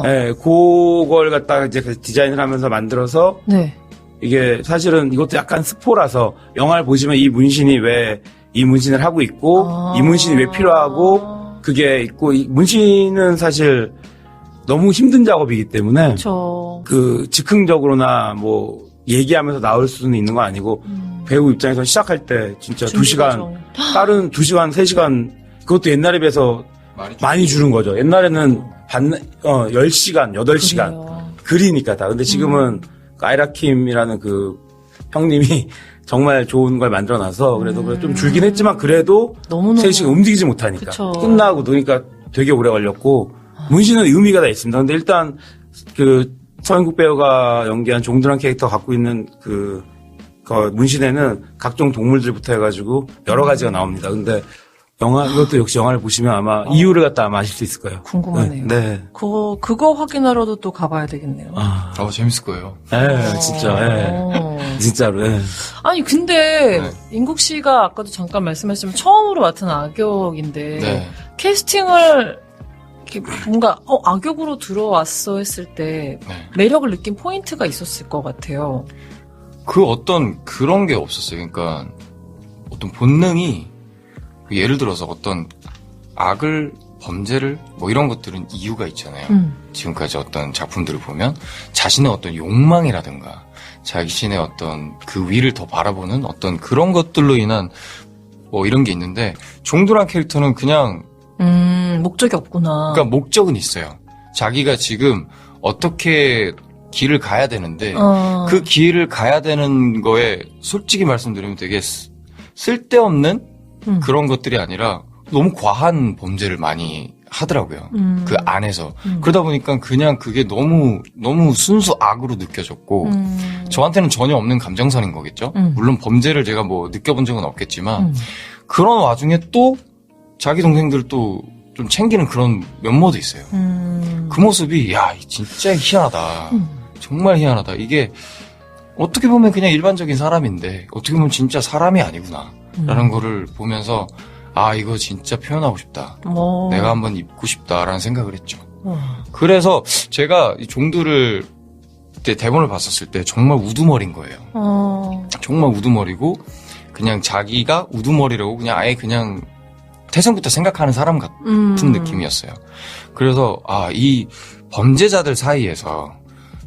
[SPEAKER 3] 예, 그걸 갖다가 이제 디자인을 하면서 만들어서,
[SPEAKER 1] 네.
[SPEAKER 3] 이게 사실은 이것도 약간 스포라서 영화를 보시면 이 문신이 왜 이 문신을 하고 있고, 이 문신이 왜 필요하고, 그게 있고, 이 문신은 사실 너무 힘든 작업이기 때문에,
[SPEAKER 1] 그렇죠.
[SPEAKER 3] 즉흥적으로나 뭐, 얘기하면서 나올 수는 있는 거 아니고 배우 입장에서 시작할 때 진짜 2시간 다른 2시간 3시간 그것도 옛날에 비해서 많이 주는 거죠. 옛날에는 10시간 8시간
[SPEAKER 1] 그래요.
[SPEAKER 3] 그리니까 다. 근데 지금은 그 아이라킴이라는 그 형님이 정말 좋은 걸 만들어놔서 그래도 좀 줄긴 했지만 그래도
[SPEAKER 1] 너무너무
[SPEAKER 3] 3시간 움직이지 못하니까
[SPEAKER 1] 그쵸.
[SPEAKER 3] 끝나고 노니까 되게 오래 걸렸고 문신은 의미가 다 있습니다. 근데 일단 서인국 배우가 연기한 종두란 캐릭터 갖고 있는 그 문신에는 각종 동물들부터 해가지고 여러 가지가 나옵니다. 근데 이것도 역시 영화를 보시면 아마 이유를 갖다 아마 아실 수 있을 거예요.
[SPEAKER 1] 궁금하네요.
[SPEAKER 3] 네.
[SPEAKER 1] 그거 확인하러도 또 가봐야 되겠네요.
[SPEAKER 2] 재밌을 거예요.
[SPEAKER 3] 네, 진짜, 진짜로,
[SPEAKER 1] 아니, 근데,
[SPEAKER 2] 네.
[SPEAKER 1] 인국 씨가 아까도 잠깐 말씀하셨지만 처음으로 맡은 악역인데,
[SPEAKER 2] 네.
[SPEAKER 1] 캐스팅을, 이렇게 뭔가, 악역으로 들어왔어 했을 때,
[SPEAKER 2] 네.
[SPEAKER 1] 매력을 느낀 포인트가 있었을 것 같아요.
[SPEAKER 2] 그런 게 없었어요. 그러니까, 어떤 본능이, 예를 들어서 어떤 범죄를, 뭐 이런 것들은 이유가 있잖아요. 지금까지 어떤 작품들을 보면, 자신의 어떤 욕망이라든가, 자신의 어떤 그 위를 더 바라보는 어떤 그런 것들로 인한 뭐 이런 게 있는데, 종두란 캐릭터는 그냥,
[SPEAKER 1] 목적이 없구나.
[SPEAKER 2] 그러니까 목적은 있어요. 자기가 지금 어떻게 길을 가야 되는데 그 길을 가야 되는 거에 솔직히 말씀드리면 되게 쓸데없는 그런 것들이 아니라 너무 과한 범죄를 많이 하더라고요. 그 안에서. 그러다 보니까 그냥 그게 너무 순수 악으로 느껴졌고 저한테는 전혀 없는 감정선인 거겠죠. 물론 범죄를 제가 뭐 느껴본 적은 없겠지만 그런 와중에 또 자기 동생들 또 좀 챙기는 그런 면모도 있어요. 그 모습이 진짜 희한하다. 정말 희한하다. 이게 어떻게 보면 그냥 일반적인 사람인데 어떻게 보면 진짜 사람이 아니구나 라는 거를 보면서 이거 진짜 표현하고 싶다. 내가 한번 입고 싶다라는 생각을 했죠. 그래서 제가 이 종두를 그때 대본을 봤었을 때 정말 우두머리인 거예요. 정말 우두머리고 그냥 자기가 우두머리라고 그냥 아예 그냥 태생부터 생각하는 사람 같은 느낌이었어요. 그래서 이 범죄자들 사이에서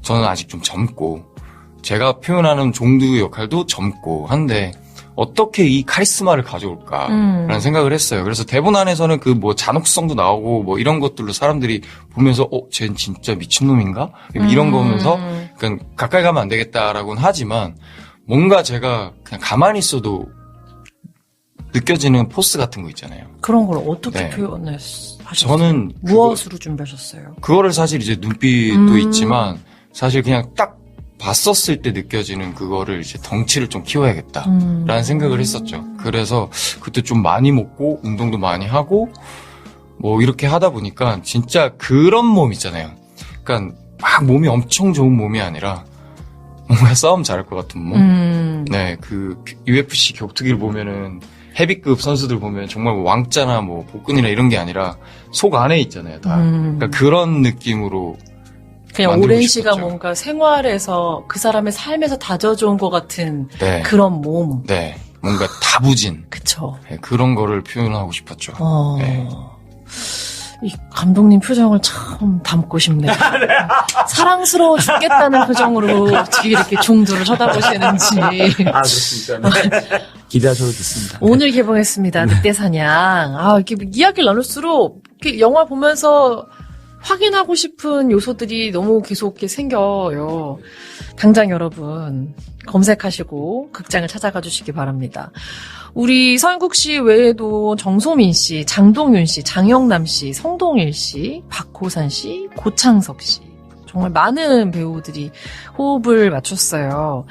[SPEAKER 2] 저는 아직 좀 젊고 제가 표현하는 종두 역할도 젊고 한데 어떻게 이 카리스마를 가져올까라는 생각을 했어요. 그래서 대본 안에서는 그 뭐 잔혹성도 나오고 뭐 이런 것들로 사람들이 보면서 쟤는 진짜 미친놈인가? 이런 거 보면서 그냥 가까이 가면 안 되겠다라고는 하지만 뭔가 제가 그냥 가만히 있어도 느껴지는 포스 같은 거 있잖아요.
[SPEAKER 1] 그런 걸 어떻게
[SPEAKER 2] 네.
[SPEAKER 1] 표현하셨어요?
[SPEAKER 2] 저는
[SPEAKER 1] 무엇으로 준비하셨어요?
[SPEAKER 2] 그거를 사실 이제 눈빛도 있지만 사실 그냥 딱 봤었을 때 느껴지는 그거를 이제 덩치를 좀 키워야겠다라는 생각을 했었죠. 그래서 그때 좀 많이 먹고 운동도 많이 하고 뭐 이렇게 하다 보니까 진짜 그런 몸 있잖아요. 그러니까 막 몸이 엄청 좋은 몸이 아니라 뭔가 싸움 잘할 것 같은 몸. 네, 그 UFC 격투기를 보면은 헤비급 선수들 보면 정말 뭐 왕자나 뭐 복근이나 이런 게 아니라 속 안에 있잖아요, 다. 그러니까 그런 느낌으로
[SPEAKER 1] 그냥 오랜 시간 뭔가 생활에서 그 사람의 삶에서 다져져온 것 같은
[SPEAKER 2] 네.
[SPEAKER 1] 그런 몸.
[SPEAKER 2] 네, 뭔가 다부진.
[SPEAKER 1] 그쵸.
[SPEAKER 2] 네, 그런 거를 표현하고 싶었죠. 네.
[SPEAKER 1] 이 감독님 표정을 참 담고 싶네요. 사랑스러워 죽겠다는 표정으로 어떻게 이렇게 종두를 쳐다보시는지.
[SPEAKER 3] 아, 좋습니다. 네. 기대하셔도 좋습니다.
[SPEAKER 1] 오늘 개봉했습니다. 늑대사냥. 이렇게 이야기를 나눌수록 이렇게 영화 보면서 확인하고 싶은 요소들이 너무 계속 이렇게 생겨요. 당장 여러분 검색하시고 극장을 찾아가 주시기 바랍니다. 우리 서인국 씨 외에도 정소민 씨, 장동윤 씨, 장영남 씨, 성동일 씨, 박호산 씨, 고창석 씨 정말 많은 배우들이 호흡을 맞췄어요.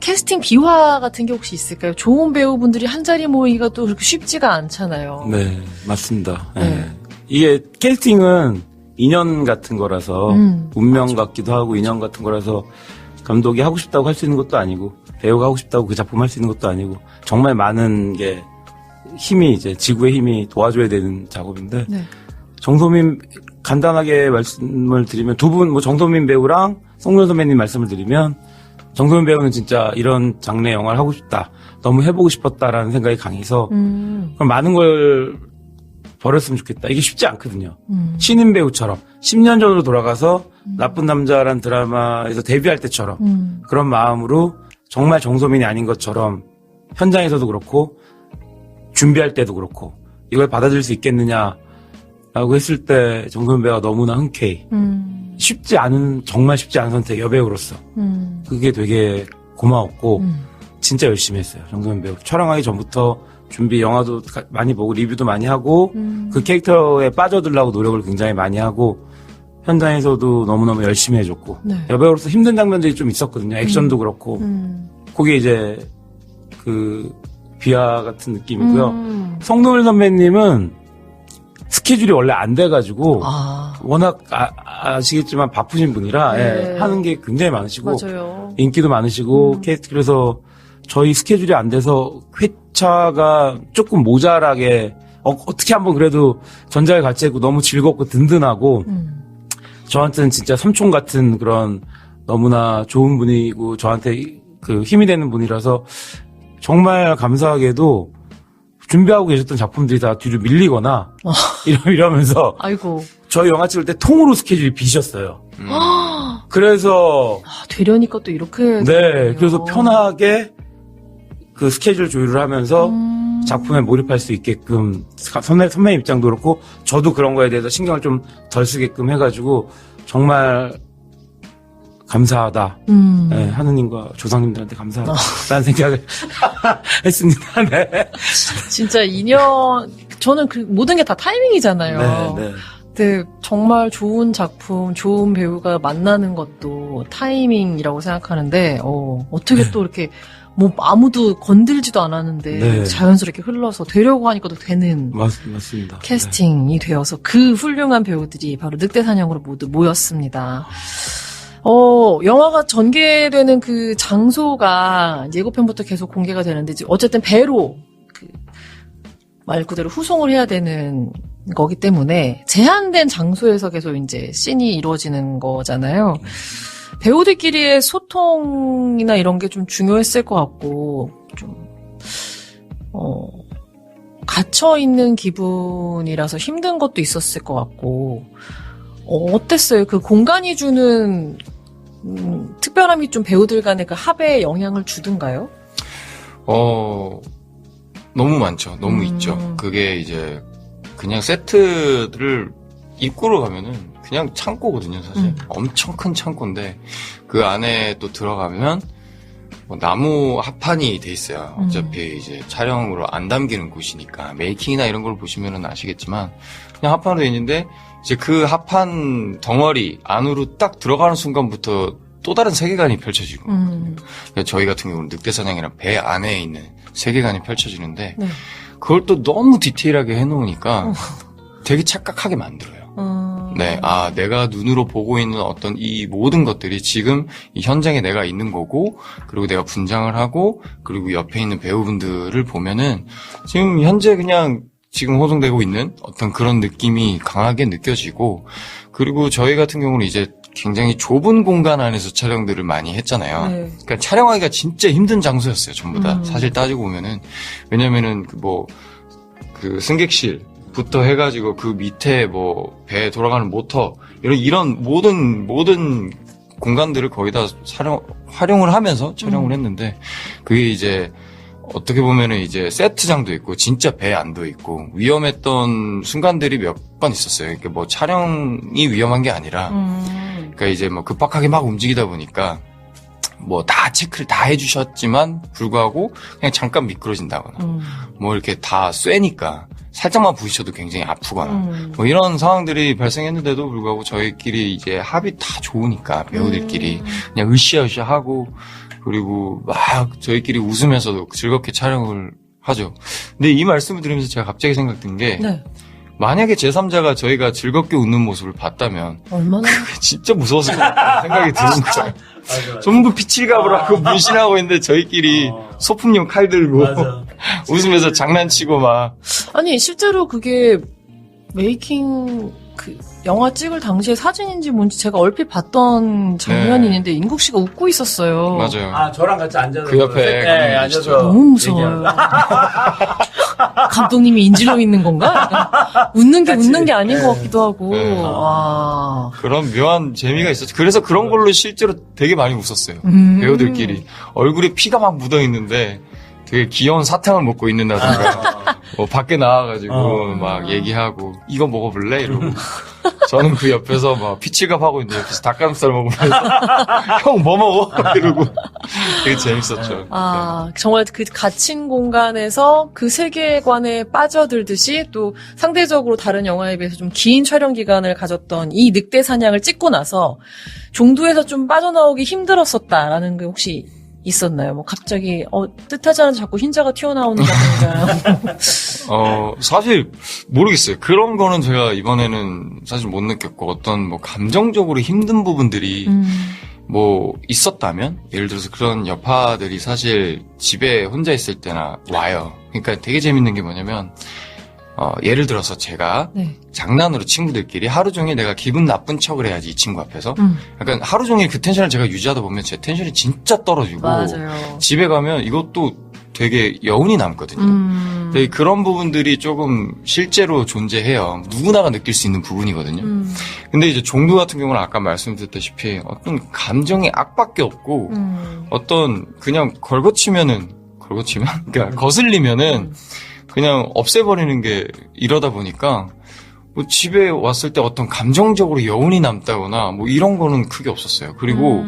[SPEAKER 1] 캐스팅 비화 같은 게 혹시 있을까요? 좋은 배우분들이 한자리 모이기가 또 그렇게 쉽지가 않잖아요.
[SPEAKER 3] 네, 맞습니다. 네.
[SPEAKER 1] 네.
[SPEAKER 3] 이게 캐스팅은 인연 같은 거라서 운명
[SPEAKER 1] 맞아.
[SPEAKER 3] 같기도 하고 인연 같은 거라서 감독이 하고 싶다고 할 수 있는 것도 아니고 배우가 하고 싶다고 그 작품 할 수 있는 것도 아니고 정말 많은 게 힘이 이제 지구의 힘이 도와줘야 되는 작업인데
[SPEAKER 1] 네.
[SPEAKER 3] 정소민 간단하게 말씀을 드리면 두 분 뭐 정소민 배우랑 송윤 선배님 말씀을 드리면 정소민 배우는 진짜 이런 장르 영화를 하고 싶다 너무 해보고 싶었다라는 생각이 강해서 그럼 많은 걸 버렸으면 좋겠다. 이게 쉽지 않거든요. 신인 배우처럼 10년 전으로 돌아가서 나쁜 남자란 드라마에서 데뷔할 때처럼 그런 마음으로 정말 정소민이 아닌 것처럼 현장에서도 그렇고 준비할 때도 그렇고 이걸 받아들일 수 있겠느냐라고 했을 때 정소민 배우가 너무나 흔쾌히 쉽지 않은 정말 쉽지 않은 선택 여배우로서 그게 되게 고마웠고 진짜 열심히 했어요. 정소민 배우 촬영하기 전부터 준비 영화도 많이 보고 리뷰도 많이 하고 그 캐릭터에 빠져들려고 노력을 굉장히 많이 하고 현장에서도 너무너무 열심히 해줬고
[SPEAKER 1] 네.
[SPEAKER 3] 여배우로서 힘든 장면들이 좀 있었거든요. 액션도 그렇고 그게 이제 그 비하 같은 느낌이고요. 성노을 선배님은 스케줄이 원래 안 돼가지고 워낙 아시겠지만 바쁘신 분이라
[SPEAKER 1] 네.
[SPEAKER 3] 예, 하는 게 굉장히 많으시고
[SPEAKER 1] 맞아요.
[SPEAKER 3] 인기도 많으시고 그래서 저희 스케줄이 안 돼서 회차가 조금 모자라게 어떻게 한번 그래도 전작에 같이 했고 너무 즐겁고 든든하고 저한테는 진짜 삼촌 같은 그런 너무나 좋은 분이고 저한테 그 힘이 되는 분이라서 정말 감사하게도 준비하고 계셨던 작품들이 다 뒤로 밀리거나 이러면서
[SPEAKER 1] 아이고.
[SPEAKER 3] 저희 영화 찍을 때 통으로 스케줄이 비셨어요. 그래서
[SPEAKER 1] 되려니까 또 이렇게
[SPEAKER 3] 네,
[SPEAKER 1] 되네요.
[SPEAKER 3] 그래서 편하게 그 스케줄 조율을 하면서 작품에 몰입할 수 있게끔 선배 입장도 그렇고 저도 그런 거에 대해서 신경을 좀 덜 쓰게끔 해가지고 정말 감사하다. 네, 하느님과 조상님들한테 감사하다라는 생각을 했습니다. 네.
[SPEAKER 1] 진짜 인연 저는 그 모든 게 다 타이밍이잖아요.
[SPEAKER 3] 네.
[SPEAKER 1] 근데 정말 좋은 작품, 좋은 배우가 만나는 것도 타이밍이라고 생각하는데 어떻게 또 이렇게 뭐 아무도 건들지도 않았는데
[SPEAKER 3] 네.
[SPEAKER 1] 자연스럽게 흘러서 되려고 하니까 또 되는
[SPEAKER 3] 맞습니다.
[SPEAKER 1] 캐스팅이 되어서 그 훌륭한 배우들이 바로 늑대사냥으로 모두 모였습니다. 영화가 전개되는 그 장소가 예고편부터 계속 공개가 되는데 어쨌든 배로 말 그대로 후송을 해야 되는 거기 때문에 제한된 장소에서 계속 이제 씬이 이루어지는 거잖아요. 배우들끼리의 소통이나 이런 게 좀 중요했을 것 같고 좀 갇혀 있는 기분이라서 힘든 것도 있었을 것 같고 어땠어요? 그 공간이 주는 특별함이 좀 배우들 간의 그 합에 영향을 주던가요?
[SPEAKER 2] 너무 많죠. 너무 있죠. 그게 이제 그냥 세트를 입구로 가면은 그냥 창고거든요, 사실. 엄청 큰 창고인데 그 안에 또 들어가면 뭐 나무 합판이 돼 있어요. 어차피 이제 촬영으로 안 담기는 곳이니까 메이킹이나 이런 걸 보시면은 아시겠지만 그냥 합판으로 돼 있는데 이제 그 합판 덩어리 안으로 딱 들어가는 순간부터 또 다른 세계관이 펼쳐지고 그러니까 저희 같은 경우는 늑대사냥이랑 배 안에 있는 세계관이 펼쳐지는데
[SPEAKER 1] 네.
[SPEAKER 2] 그걸 또 너무 디테일하게 해놓으니까 되게 착각하게 만들어요. 네, 내가 눈으로 보고 있는 어떤 이 모든 것들이 지금 이 현장에 내가 있는 거고, 그리고 내가 분장을 하고, 그리고 옆에 있는 배우분들을 보면은 지금 현재 그냥 지금 호송되고 있는 어떤 그런 느낌이 강하게 느껴지고, 그리고 저희 같은 경우는 이제 굉장히 좁은 공간 안에서 촬영들을 많이 했잖아요.
[SPEAKER 1] 네.
[SPEAKER 2] 그러니까 촬영하기가 진짜 힘든 장소였어요, 전부 다. 사실 따지고 보면은. 왜냐면은 그 승객실, 부터 해가지고 그 밑에 뭐 배에 돌아가는 모터 이런 모든 공간들을 거의 다 활용을 하면서 촬영을 했는데 그게 이제 어떻게 보면은 이제 세트장도 있고 진짜 배 안도 있고 위험했던 순간들이 몇 번 있었어요. 그러니까 뭐 촬영이 위험한 게 아니라 그러니까 이제 뭐 급박하게 막 움직이다 보니까 뭐 다 체크를 다 해주셨지만 불구하고 그냥 잠깐 미끄러진다거나 뭐 이렇게 다 쇠니까 살짝만 부딪혀도 굉장히 아프거나 뭐 이런 상황들이 발생했는데도 불구하고 저희끼리 이제 합이 다 좋으니까 배우들끼리 그냥 으쌰으쌰 하고 그리고 막 저희끼리 웃으면서도 즐겁게 촬영을 하죠. 근데 이 말씀을 들으면서 제가 갑자기 생각든 게
[SPEAKER 1] 네.
[SPEAKER 2] 만약에 제3자가 저희가 즐겁게 웃는 모습을 봤다면
[SPEAKER 1] 얼마나
[SPEAKER 2] 진짜 무서웠을 것 같다는 생각이 드는 거예요. 전부 피칠갑을 하고 문신하고 있는데 저희끼리 소품용 칼 들고 웃으면서 장난치고 막.
[SPEAKER 1] 아니 실제로 그게 메이킹 그 영화 찍을 당시의 사진인지 뭔지 제가 얼핏 봤던 장면이
[SPEAKER 2] 네.
[SPEAKER 1] 있는데 인국 씨가 웃고 있었어요.
[SPEAKER 2] 맞아요.
[SPEAKER 3] 아, 저랑 같이 앉아서.
[SPEAKER 2] 그 옆에
[SPEAKER 3] 네, 앉아서.
[SPEAKER 1] 너무 무서워요. 감독님이 인질로 있는 건가? 웃는 게 웃는 게 아닌 것 같기도 하고.
[SPEAKER 2] 네.
[SPEAKER 1] 아.
[SPEAKER 2] 그런 묘한 재미가 있었죠. 그래서 그런 걸로 실제로 되게 많이 웃었어요. 배우들끼리. 얼굴에 피가 막 묻어 있는데 되게 귀여운 사탕을 먹고 있는다든가 뭐 밖에 나와가지고 막 얘기하고 이거 먹어볼래? 이러고 저는 그 옆에서 막 피칠갑 하고 있는데 옆에서 닭가슴살 먹으면서 형 뭐 먹어? 이러고 되게 재밌었죠.
[SPEAKER 1] 아, 정말 그 갇힌 공간에서 그 세계관에 빠져들듯이 또 상대적으로 다른 영화에 비해서 좀 긴 촬영 기간을 가졌던 이 늑대 사냥을 찍고 나서 종두에서 좀 빠져나오기 힘들었었다라는 게 혹시 있었나요? 뭐 갑자기 뜻하지 않은 자꾸 흰자가 튀어나오는다든가.
[SPEAKER 2] 사실 모르겠어요. 그런 거는 제가 이번에는 사실 못 느꼈고 어떤 뭐 감정적으로 힘든 부분들이 뭐 있었다면 예를 들어서 그런 여파들이 사실 집에 혼자 있을 때나 와요. 그러니까 되게 재밌는 게 뭐냐면 예를 들어서 제가
[SPEAKER 1] 네.
[SPEAKER 2] 장난으로 친구들끼리 하루 종일 내가 기분 나쁜 척을 해야지 이 친구 앞에서 약간 하루 종일 그 텐션을 제가 유지하다 보면 제 텐션이 진짜 떨어지고
[SPEAKER 1] 맞아요.
[SPEAKER 2] 집에 가면 이것도 되게 여운이 남거든요. 근데 그런 부분들이 조금 실제로 존재해요. 누구나가 느낄 수 있는 부분이거든요. 근데 이제 종두 같은 경우는 아까 말씀드렸다시피 어떤 감정의 악밖에 없고 어떤 그냥 그러니까 거슬리면은 그냥 없애버리는 게 이러다 보니까 뭐 집에 왔을 때 어떤 감정적으로 여운이 남다거나 뭐 이런 거는 크게 없었어요. 그리고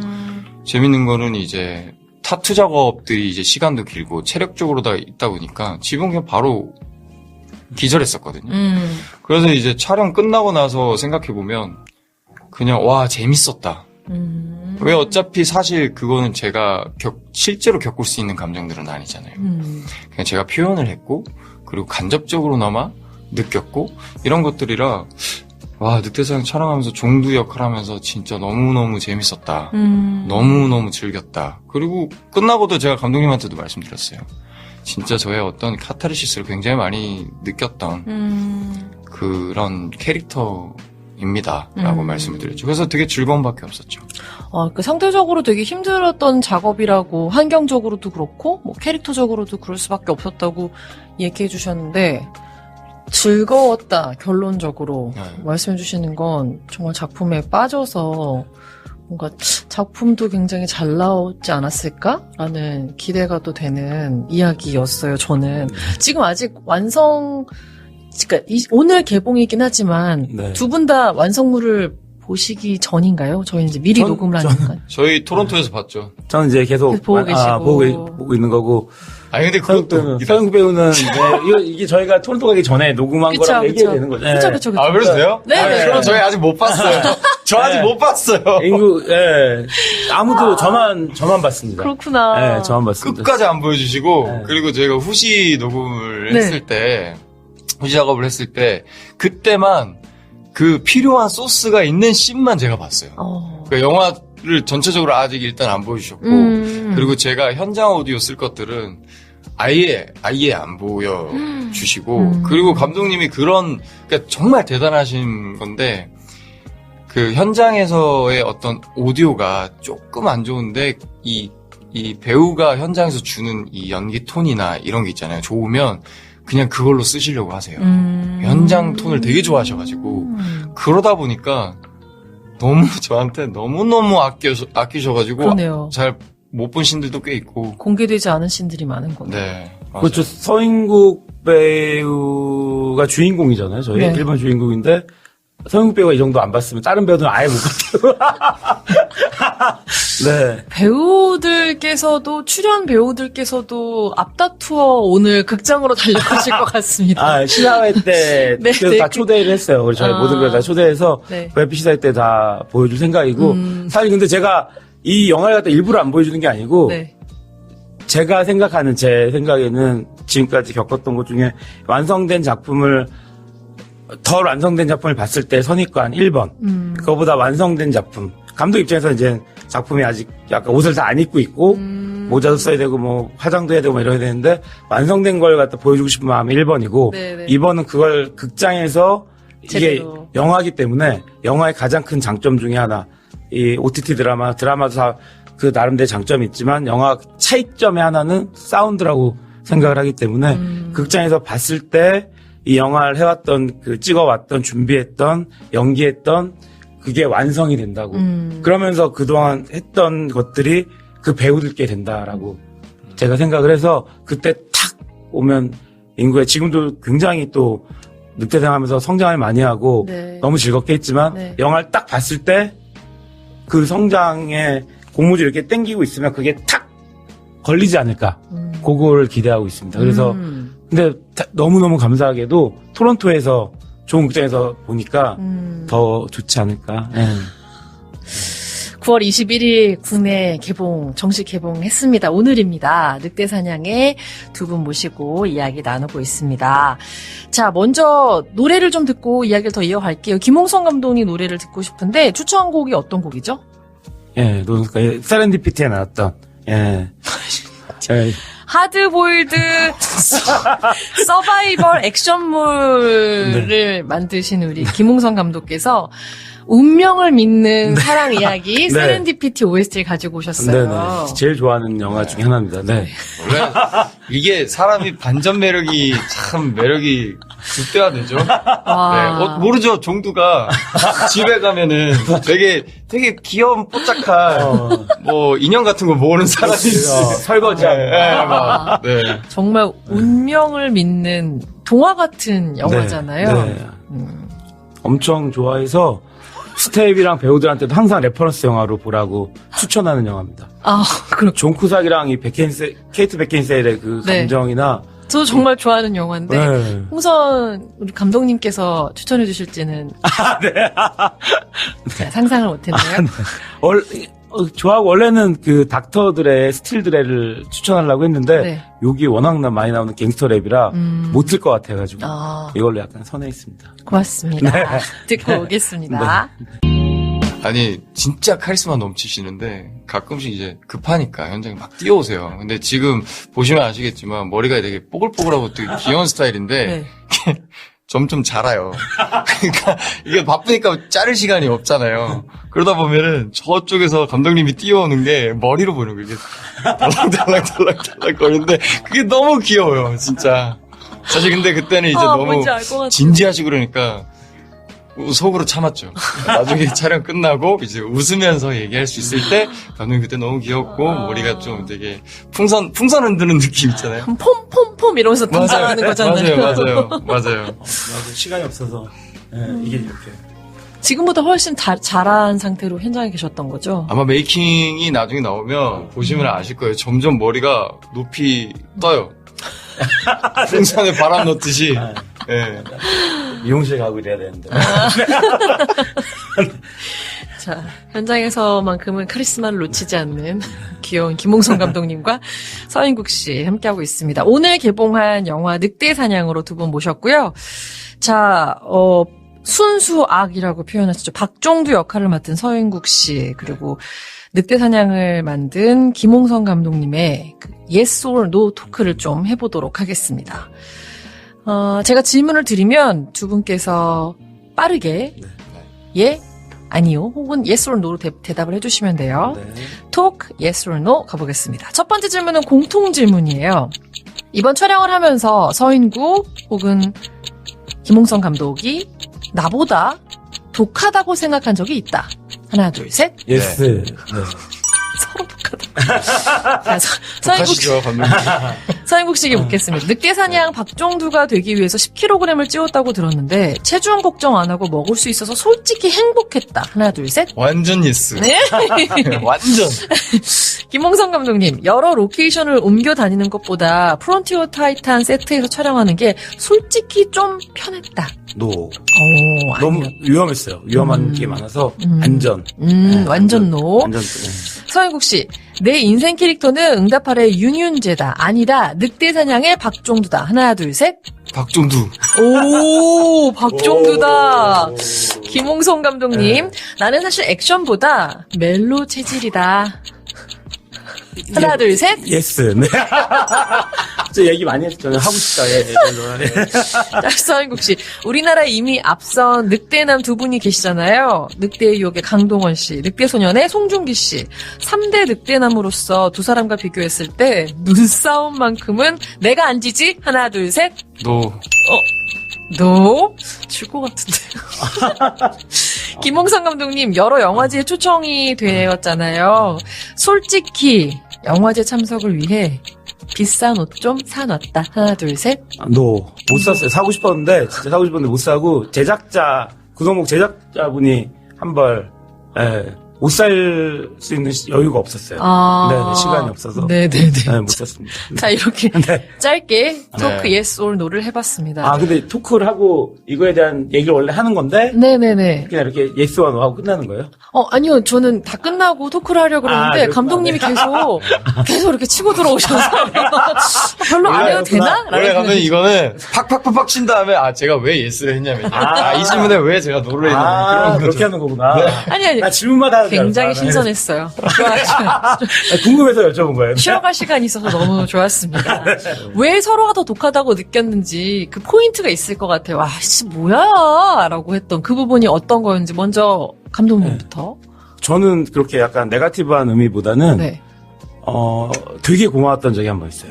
[SPEAKER 2] 재밌는 거는 이제 타투 작업들이 이제 시간도 길고 체력적으로 다 있다 보니까 집은 그냥 바로 기절했었거든요. 그래서 이제 촬영 끝나고 나서 생각해보면 그냥 와 재밌었다. 왜 어차피 사실 그거는 제가 실제로 겪을 수 있는 감정들은 아니잖아요. 그냥 제가 표현을 했고 그리고 간접적으로나마 느꼈고 이런 것들이라 와 늑대사냥 촬영하면서 종두 역할하면서 진짜 너무너무 재밌었다. 너무너무 즐겼다. 그리고 끝나고도 제가 감독님한테도 말씀드렸어요. 진짜 저의 어떤 카타르시스를 굉장히 많이 느꼈던 그런 캐릭터입니다. 라고 말씀을 드렸죠. 그래서 되게 즐거움밖에 없었죠.
[SPEAKER 1] 그 상대적으로 되게 힘들었던 작업이라고 환경적으로도 그렇고 뭐 캐릭터적으로도 그럴 수밖에 없었다고 얘기해 주셨는데 즐거웠다 결론적으로
[SPEAKER 2] 네.
[SPEAKER 1] 말씀해 주시는 건 정말 작품에 빠져서 뭔가 작품도 굉장히 잘 나오지 않았을까라는 기대가 또 되는 이야기였어요. 저는 지금 아직 그러니까 오늘 개봉이긴 하지만
[SPEAKER 3] 네.
[SPEAKER 1] 두 분 다 완성물을 보시기 전인가요? 저희는 이제 미리 녹음을 하니까.
[SPEAKER 2] 저희 토론토에서 봤죠.
[SPEAKER 3] 저는 이제 계속
[SPEAKER 1] 보고 계시고.
[SPEAKER 3] 보고 있는 거고.
[SPEAKER 2] 아니 근데 그것도
[SPEAKER 3] 서영 배우는 이게 저희가 토론토 가기 전에 녹음한 거랑 얘기해야 되는 거죠.
[SPEAKER 1] 그쵸.
[SPEAKER 2] 아 그러세요?
[SPEAKER 1] 네.
[SPEAKER 2] 그럼 저희 아직 못 봤어요. 저 아직 못 봤어요.
[SPEAKER 3] 아무도 저만 봤습니다.
[SPEAKER 1] 그렇구나.
[SPEAKER 3] 네, 저만 봤습니다.
[SPEAKER 2] 끝까지 안 보여주시고
[SPEAKER 3] 네.
[SPEAKER 2] 그리고 저희가 후시 녹음을
[SPEAKER 1] 네.
[SPEAKER 2] 했을 때 후시 작업을 했을 때 그때만 그 필요한 소스가 있는 씬만 제가 봤어요. 그러니까 영화를 전체적으로 아직 일단 안 보여주셨고 그리고 제가 현장 오디오 쓸 것들은 아예 안 보여주시고 그리고 감독님이 그러니까 정말 대단하신 건데 그 현장에서의 어떤 오디오가 조금 안 좋은데 이 배우가 현장에서 주는 이 연기 톤이나 이런 게 있잖아요. 좋으면 그냥 그걸로 쓰시려고 하세요. 현장 톤을 되게 좋아하셔가지고 그러다 보니까 너무 저한테 너무너무 아끼셔가지고
[SPEAKER 1] 그러네요.
[SPEAKER 2] 잘 못 본 신들도 꽤 있고.
[SPEAKER 1] 공개되지 않은 신들이 많은 거네.
[SPEAKER 2] 네. 맞아요.
[SPEAKER 3] 그렇죠. 서인국 배우가 주인공이잖아요. 저희
[SPEAKER 1] 네.
[SPEAKER 3] 1번 주인공인데 서인국 배우가 이 정도 안 봤으면 다른 배우들은 아예 못 봤어요. 네.
[SPEAKER 1] 배우들께서도 출연 배우들께서도 앞다투어 오늘 극장으로 달려가실 것 같습니다.
[SPEAKER 3] 아, 시사회 때
[SPEAKER 1] 네,
[SPEAKER 3] 그래서
[SPEAKER 1] 네.
[SPEAKER 3] 다 초대를 했어요. 우리 저희
[SPEAKER 1] 아.
[SPEAKER 3] 모든 걸 다 초대해서
[SPEAKER 1] 네.
[SPEAKER 3] VIP 시사회 때 다 보여줄 생각이고 사실 근데 제가 이 영화를 갖다 일부러 안 보여주는 게 아니고
[SPEAKER 1] 네.
[SPEAKER 3] 제가 생각하는 제 생각에는 지금까지 겪었던 것 중에 완성된 작품을 덜 완성된 작품을 봤을 때 선입관 1번 그거보다 완성된 작품 감독 입장에서 이제 작품이 아직 약간 옷을 다 안 입고 있고 모자도 써야 되고 뭐 화장도 해야 되고 뭐 이래야 되는데 완성된 걸 갖다 보여주고 싶은 마음이 1번이고
[SPEAKER 1] 네네.
[SPEAKER 3] 2번은 그걸 극장에서 이게
[SPEAKER 1] 제대로.
[SPEAKER 3] 영화이기 때문에 영화의 가장 큰 장점 중에 하나 이 OTT 드라마도 다 그 나름대로 장점이 있지만 영화 차이점의 하나는 사운드라고 생각을 하기 때문에 극장에서 봤을 때 이 영화를 해왔던 그 찍어왔던 준비했던 연기했던 그게 완성이 된다고 그러면서 그동안 했던 것들이 그 배우들께 된다라고 제가 생각을 해서 그때 탁 오면 인구에 지금도 굉장히 또 늑대생하면서 성장을 많이 하고
[SPEAKER 1] 네.
[SPEAKER 3] 너무 즐겁게 했지만
[SPEAKER 1] 네.
[SPEAKER 3] 영화를 딱 봤을 때 그 성장에 고무줄 이렇게 당기고 있으면 그게 탁 걸리지 않을까 그거를 기대하고 있습니다. 그래서 근데 너무너무 감사하게도 토론토에서 좋은 극장에서 보니까 더 좋지 않을까. 네.
[SPEAKER 1] 9월 21일 국내 정식 개봉했습니다. 오늘입니다. 늑대사냥에 두 분 모시고 이야기 나누고 있습니다. 자, 먼저 노래를 좀 듣고 이야기를 더 이어갈게요. 김홍성 감독님 노래를 듣고 싶은데 추천곡이 어떤 곡이죠?
[SPEAKER 3] 예, 세렌디피티에 나왔던, 예. 예.
[SPEAKER 1] 하드보일드 서바이벌 액션물을 만드신 우리 김홍성 감독께서 운명을 믿는 사랑 이야기 세렌디피티 OST를 가지고 오셨어요.
[SPEAKER 3] 네네. 제일 좋아하는 영화 중에 하나입니다. 네.
[SPEAKER 2] 원래 이게 사람이 반전 매력이 참 매력이 극대화되죠.
[SPEAKER 1] 와.
[SPEAKER 2] 네. 모르죠. 종두가 집에 가면은 되게 귀여운 뽀짝한 뭐 인형 같은 거 모으는 사람이
[SPEAKER 3] 설거지하고.
[SPEAKER 2] 네.
[SPEAKER 1] 정말 운명을 믿는 동화 같은 영화잖아요.
[SPEAKER 3] 네. 엄청 좋아해서 스텝이랑 배우들한테도 항상 레퍼런스 영화로 보라고 추천하는 영화입니다.
[SPEAKER 1] 아, 그렇죠.
[SPEAKER 3] 존 쿠삭이랑 이 케이트 베킨세일의 그
[SPEAKER 1] 네.
[SPEAKER 3] 감정이나
[SPEAKER 1] 저 정말 좋아하는 영화인데
[SPEAKER 3] 네.
[SPEAKER 1] 홍선 우리 감독님께서 추천해 주실지는 자, 상상을 못했네요.
[SPEAKER 3] 좋아하고 원래는 그 닥터들의 스틸드레를 추천하려고 했는데
[SPEAKER 1] 네.
[SPEAKER 3] 여기 워낙 많이 나오는 갱스터 랩이라 못 쓸 것 같아가지고
[SPEAKER 1] 아,
[SPEAKER 3] 이걸로 약간 선회했습니다.
[SPEAKER 1] 고맙습니다. 듣고 오겠습니다.
[SPEAKER 2] 아니 진짜 카리스마 넘치시는데 가끔씩 이제 급하니까 현장에 막 뛰어오세요. 근데 지금 보시면 아시겠지만 머리가 되게 뽀글뽀글하고 되게 귀여운 스타일인데
[SPEAKER 1] 네.
[SPEAKER 2] 점점 자라요. 그러니까 이게 바쁘니까 자를 시간이 없잖아요. 그러다 보면은 저쪽에서 감독님이 뛰어오는 게 머리로 보이는 거예요. 이게 달랑달랑 거리는데 그게 너무 귀여워요, 진짜. 사실 근데 그때는 이제 너무
[SPEAKER 1] 뭔지 알 것 같아요.
[SPEAKER 2] 진지하시고 그러니까 속으로 참았죠. 나중에 촬영 끝나고 이제 웃으면서 얘기할 수 있을 때 감독님 그때 너무 귀엽고 머리가 좀 되게 풍선 흔드는 느낌 있잖아요.
[SPEAKER 1] 폼 이러면서 등장하는 거잖아요.
[SPEAKER 2] 맞아요.
[SPEAKER 3] 시간이 없어서 이게 이렇게
[SPEAKER 1] 지금보다 훨씬 잘한 상태로 현장에 계셨던 거죠?
[SPEAKER 2] 아마 메이킹이 나중에 나오면 보시면 아실 거예요. 점점 머리가 높이 떠요. 풍선에 바람 넣듯이. 네.
[SPEAKER 3] 미용실 가고 이래야 되는데.
[SPEAKER 1] 자, 현장에서만큼은 카리스마를 놓치지 않는 귀여운 김홍성 감독님과 서인국 씨 함께하고 있습니다. 오늘 개봉한 영화 늑대사냥으로 두 분 모셨고요. 자, 순수악이라고 표현하시죠. 박종두 역할을 맡은 서인국 씨, 그리고 늑대사냥을 만든 김홍성 감독님의 그 Yes or No 토크를 좀 해보도록 하겠습니다. 제가 질문을 드리면 두 분께서 빠르게 예, 아니요, 혹은 yes or no로 대답을 해주시면 돼요.
[SPEAKER 3] 네.
[SPEAKER 1] 톡, yes or no 가보겠습니다. 첫 번째 질문은 공통 질문이에요. 이번 촬영을 하면서 서인국 혹은 김홍성 감독이 나보다 독하다고 생각한 적이 있다. 하나, 둘, 셋.
[SPEAKER 3] 예스. 네.
[SPEAKER 1] 서로 독하다. 자, 서인국
[SPEAKER 2] 하시죠, 감독님.
[SPEAKER 1] 서인국 씨에게 묻겠습니다. 늑대사냥 박종두가 되기 위해서 10kg을 찌웠다고 들었는데 체중 걱정 안 하고 먹을 수 있어서 솔직히 행복했다. 하나, 둘, 셋.
[SPEAKER 2] 완전 예스.
[SPEAKER 1] 네.
[SPEAKER 2] 완전.
[SPEAKER 1] 김홍성 감독님, 여러 로케이션을 옮겨 다니는 것보다 프론티어 타이탄 세트에서 촬영하는 게 솔직히 좀 편했다.
[SPEAKER 3] 노.
[SPEAKER 1] 오,
[SPEAKER 3] 너무
[SPEAKER 1] 아니요.
[SPEAKER 3] 위험했어요. 위험한 게 많아서 안전.
[SPEAKER 1] 완전 노.
[SPEAKER 3] 안전.
[SPEAKER 1] 서인국 씨, 내 인생 캐릭터는 응답하라의 윤윤재다. 아니다. 늑대사냥의 박종두다. 하나, 둘, 셋.
[SPEAKER 2] 박종두.
[SPEAKER 1] 오, 박종두다. 김홍성 감독님, 나는 사실 액션보다 멜로 체질이다. 하나, 둘, 셋.
[SPEAKER 3] 예스. 네. 저 얘기 많이 했죠. 저는 하고 싶다. 예.
[SPEAKER 1] 자, 서인국 씨, 우리나라에 이미 앞선 늑대남 두 분이 계시잖아요. 늑대의 유혹의 강동원 씨, 늑대소년의 송중기 씨. 3대 늑대남으로서 두 사람과 비교했을 때 눈싸움만큼은 내가 안 지지? 하나, 둘, 셋.
[SPEAKER 2] 너.
[SPEAKER 1] 너? 질 것 같은데요. 김홍성 감독님, 여러 영화제에 초청이 되었잖아요. 솔직히 영화제 참석을 위해 비싼 옷 좀 사놨다. 하나, 둘, 셋.
[SPEAKER 3] 노. 못 샀어요. 사고 싶었는데, 진짜 사고 싶었는데 못 사고, 구성목 제작자분이 한 벌, 옷 살 수 있는 여유가 없었어요. 네, 시간이 없어서.
[SPEAKER 1] 네네네.
[SPEAKER 3] 네, 못 샀습니다.
[SPEAKER 1] 자, 이렇게
[SPEAKER 3] 네.
[SPEAKER 1] 짧게 토크
[SPEAKER 2] 네.
[SPEAKER 1] yes or no를 해봤습니다.
[SPEAKER 3] 아, 근데 토크를 하고 이거에 대한 얘기를 원래 하는 건데,
[SPEAKER 1] 네네네.
[SPEAKER 3] 그냥 이렇게 예스와 노하고 끝나는 거예요?
[SPEAKER 1] 아니요. 저는 다 끝나고 토크를 하려고 그러는데,
[SPEAKER 3] 그렇구나.
[SPEAKER 1] 감독님이
[SPEAKER 3] 네.
[SPEAKER 1] 계속 이렇게 치고 들어오셔서, 별로 안 해도 되나?
[SPEAKER 2] 원래 감독님 이거는 팍팍팍팍 친 다음에 제가 왜 예스를 했냐면 이 질문에 왜 제가 노를 했냐면 그런
[SPEAKER 3] 그렇게
[SPEAKER 2] 거죠.
[SPEAKER 3] 하는 거구나.
[SPEAKER 1] 아니.
[SPEAKER 3] 나 질문마다 하는 줄
[SPEAKER 1] 굉장히
[SPEAKER 3] 알았어.
[SPEAKER 1] 신선했어요.
[SPEAKER 3] 궁금해서 여쭤본 거예요.
[SPEAKER 1] 쉬어갈 시간이 있어서 너무 좋았습니다. 왜 서로가 더 독하다고 느꼈는지 그 포인트가 있을 것 같아요. 와, 씨, 뭐야? 라고 했던 그 부분이 어떤 거였는지 먼저 감독님부터.
[SPEAKER 3] 저는 그렇게 약간 네거티브한 의미보다는,
[SPEAKER 1] 네.
[SPEAKER 3] 되게 고마웠던 적이 한 번 있어요.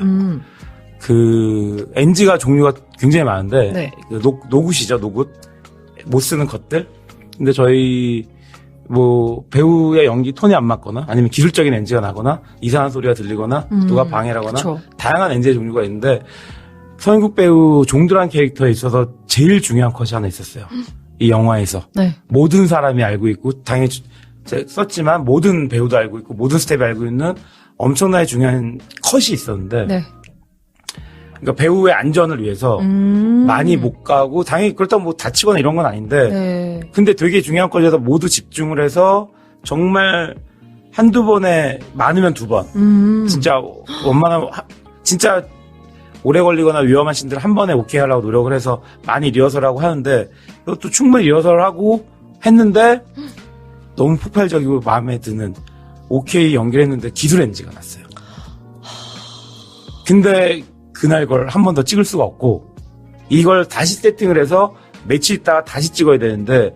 [SPEAKER 3] 그, NG가 종류가 굉장히 많은데,
[SPEAKER 1] 네.
[SPEAKER 3] 그 노굿이죠, 노굿. 못 쓰는 것들. 근데 저희, 배우의 연기 톤이 안 맞거나, 아니면 기술적인 NG가 나거나, 이상한 소리가 들리거나, 누가 방해를 하거나,
[SPEAKER 1] 그쵸.
[SPEAKER 3] 다양한 NG의 종류가 있는데, 서인국 배우 종두란 캐릭터에 있어서 제일 중요한 컷이 하나 있었어요. 이 영화에서.
[SPEAKER 1] 네.
[SPEAKER 3] 모든 사람이 알고 있고, 당연히 제가 썼지만, 모든 배우도 알고 있고, 모든 스텝이 알고 있는 엄청나게 중요한 컷이 있었는데,
[SPEAKER 1] 네.
[SPEAKER 3] 그러니까 배우의 안전을 위해서 많이 못 가고, 당연히 그렇다고 다치거나 이런 건 아닌데,
[SPEAKER 1] 네.
[SPEAKER 3] 근데 되게 중요한 컷에서 모두 집중을 해서 정말 한두 번에 많으면 두 번. 진짜 원만한, 진짜 오래 걸리거나 위험한 씬들 한 번에 오케이 하려고 노력을 해서 많이 리허설하고 하는데, 이것도 충분히 리허설을 하고 했는데, 너무 폭발적이고 마음에 드는 오케이 연기를 했는데 기술 NG가 났어요. 근데 그날 걸 한 번 더 찍을 수가 없고, 이걸 다시 세팅을 해서 며칠 있다가 다시 찍어야 되는데,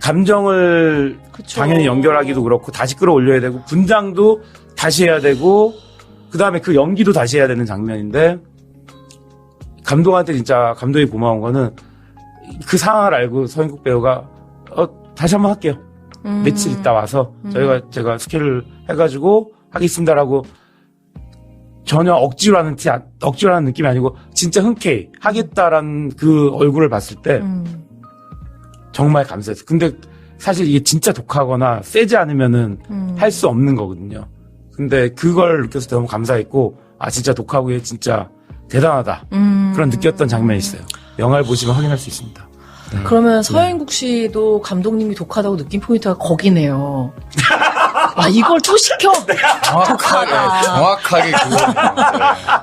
[SPEAKER 3] 감정을
[SPEAKER 1] 그쵸.
[SPEAKER 3] 당연히 연결하기도 그렇고, 다시 끌어올려야 되고, 분장도 다시 해야 되고, 그 다음에 그 연기도 다시 해야 되는 장면인데, 감독한테 진짜 감독이 고마운 거는, 그 상황을 알고 서인국 배우가, 다시 한번 할게요. 며칠 있다 와서, 제가 스케줄 해가지고 하겠습니다라고, 전혀 억지로 하는 느낌이 아니고, 진짜 흔쾌히 하겠다라는 그 얼굴을 봤을 때, 정말 감사했어요. 근데 사실 이게 진짜 독하거나 세지 않으면은 할 수 없는 거거든요. 근데 그걸 느껴서 너무 감사했고, 진짜 독하고 얘 진짜 대단하다. 그런 느꼈던 장면이 있어요. 영화를 보시면 확인할 수 있습니다.
[SPEAKER 1] 그러면 서인국 씨도 감독님이 독하다고 느낀 포인트가 거기네요. 이걸 또 시켜?
[SPEAKER 2] 정확하게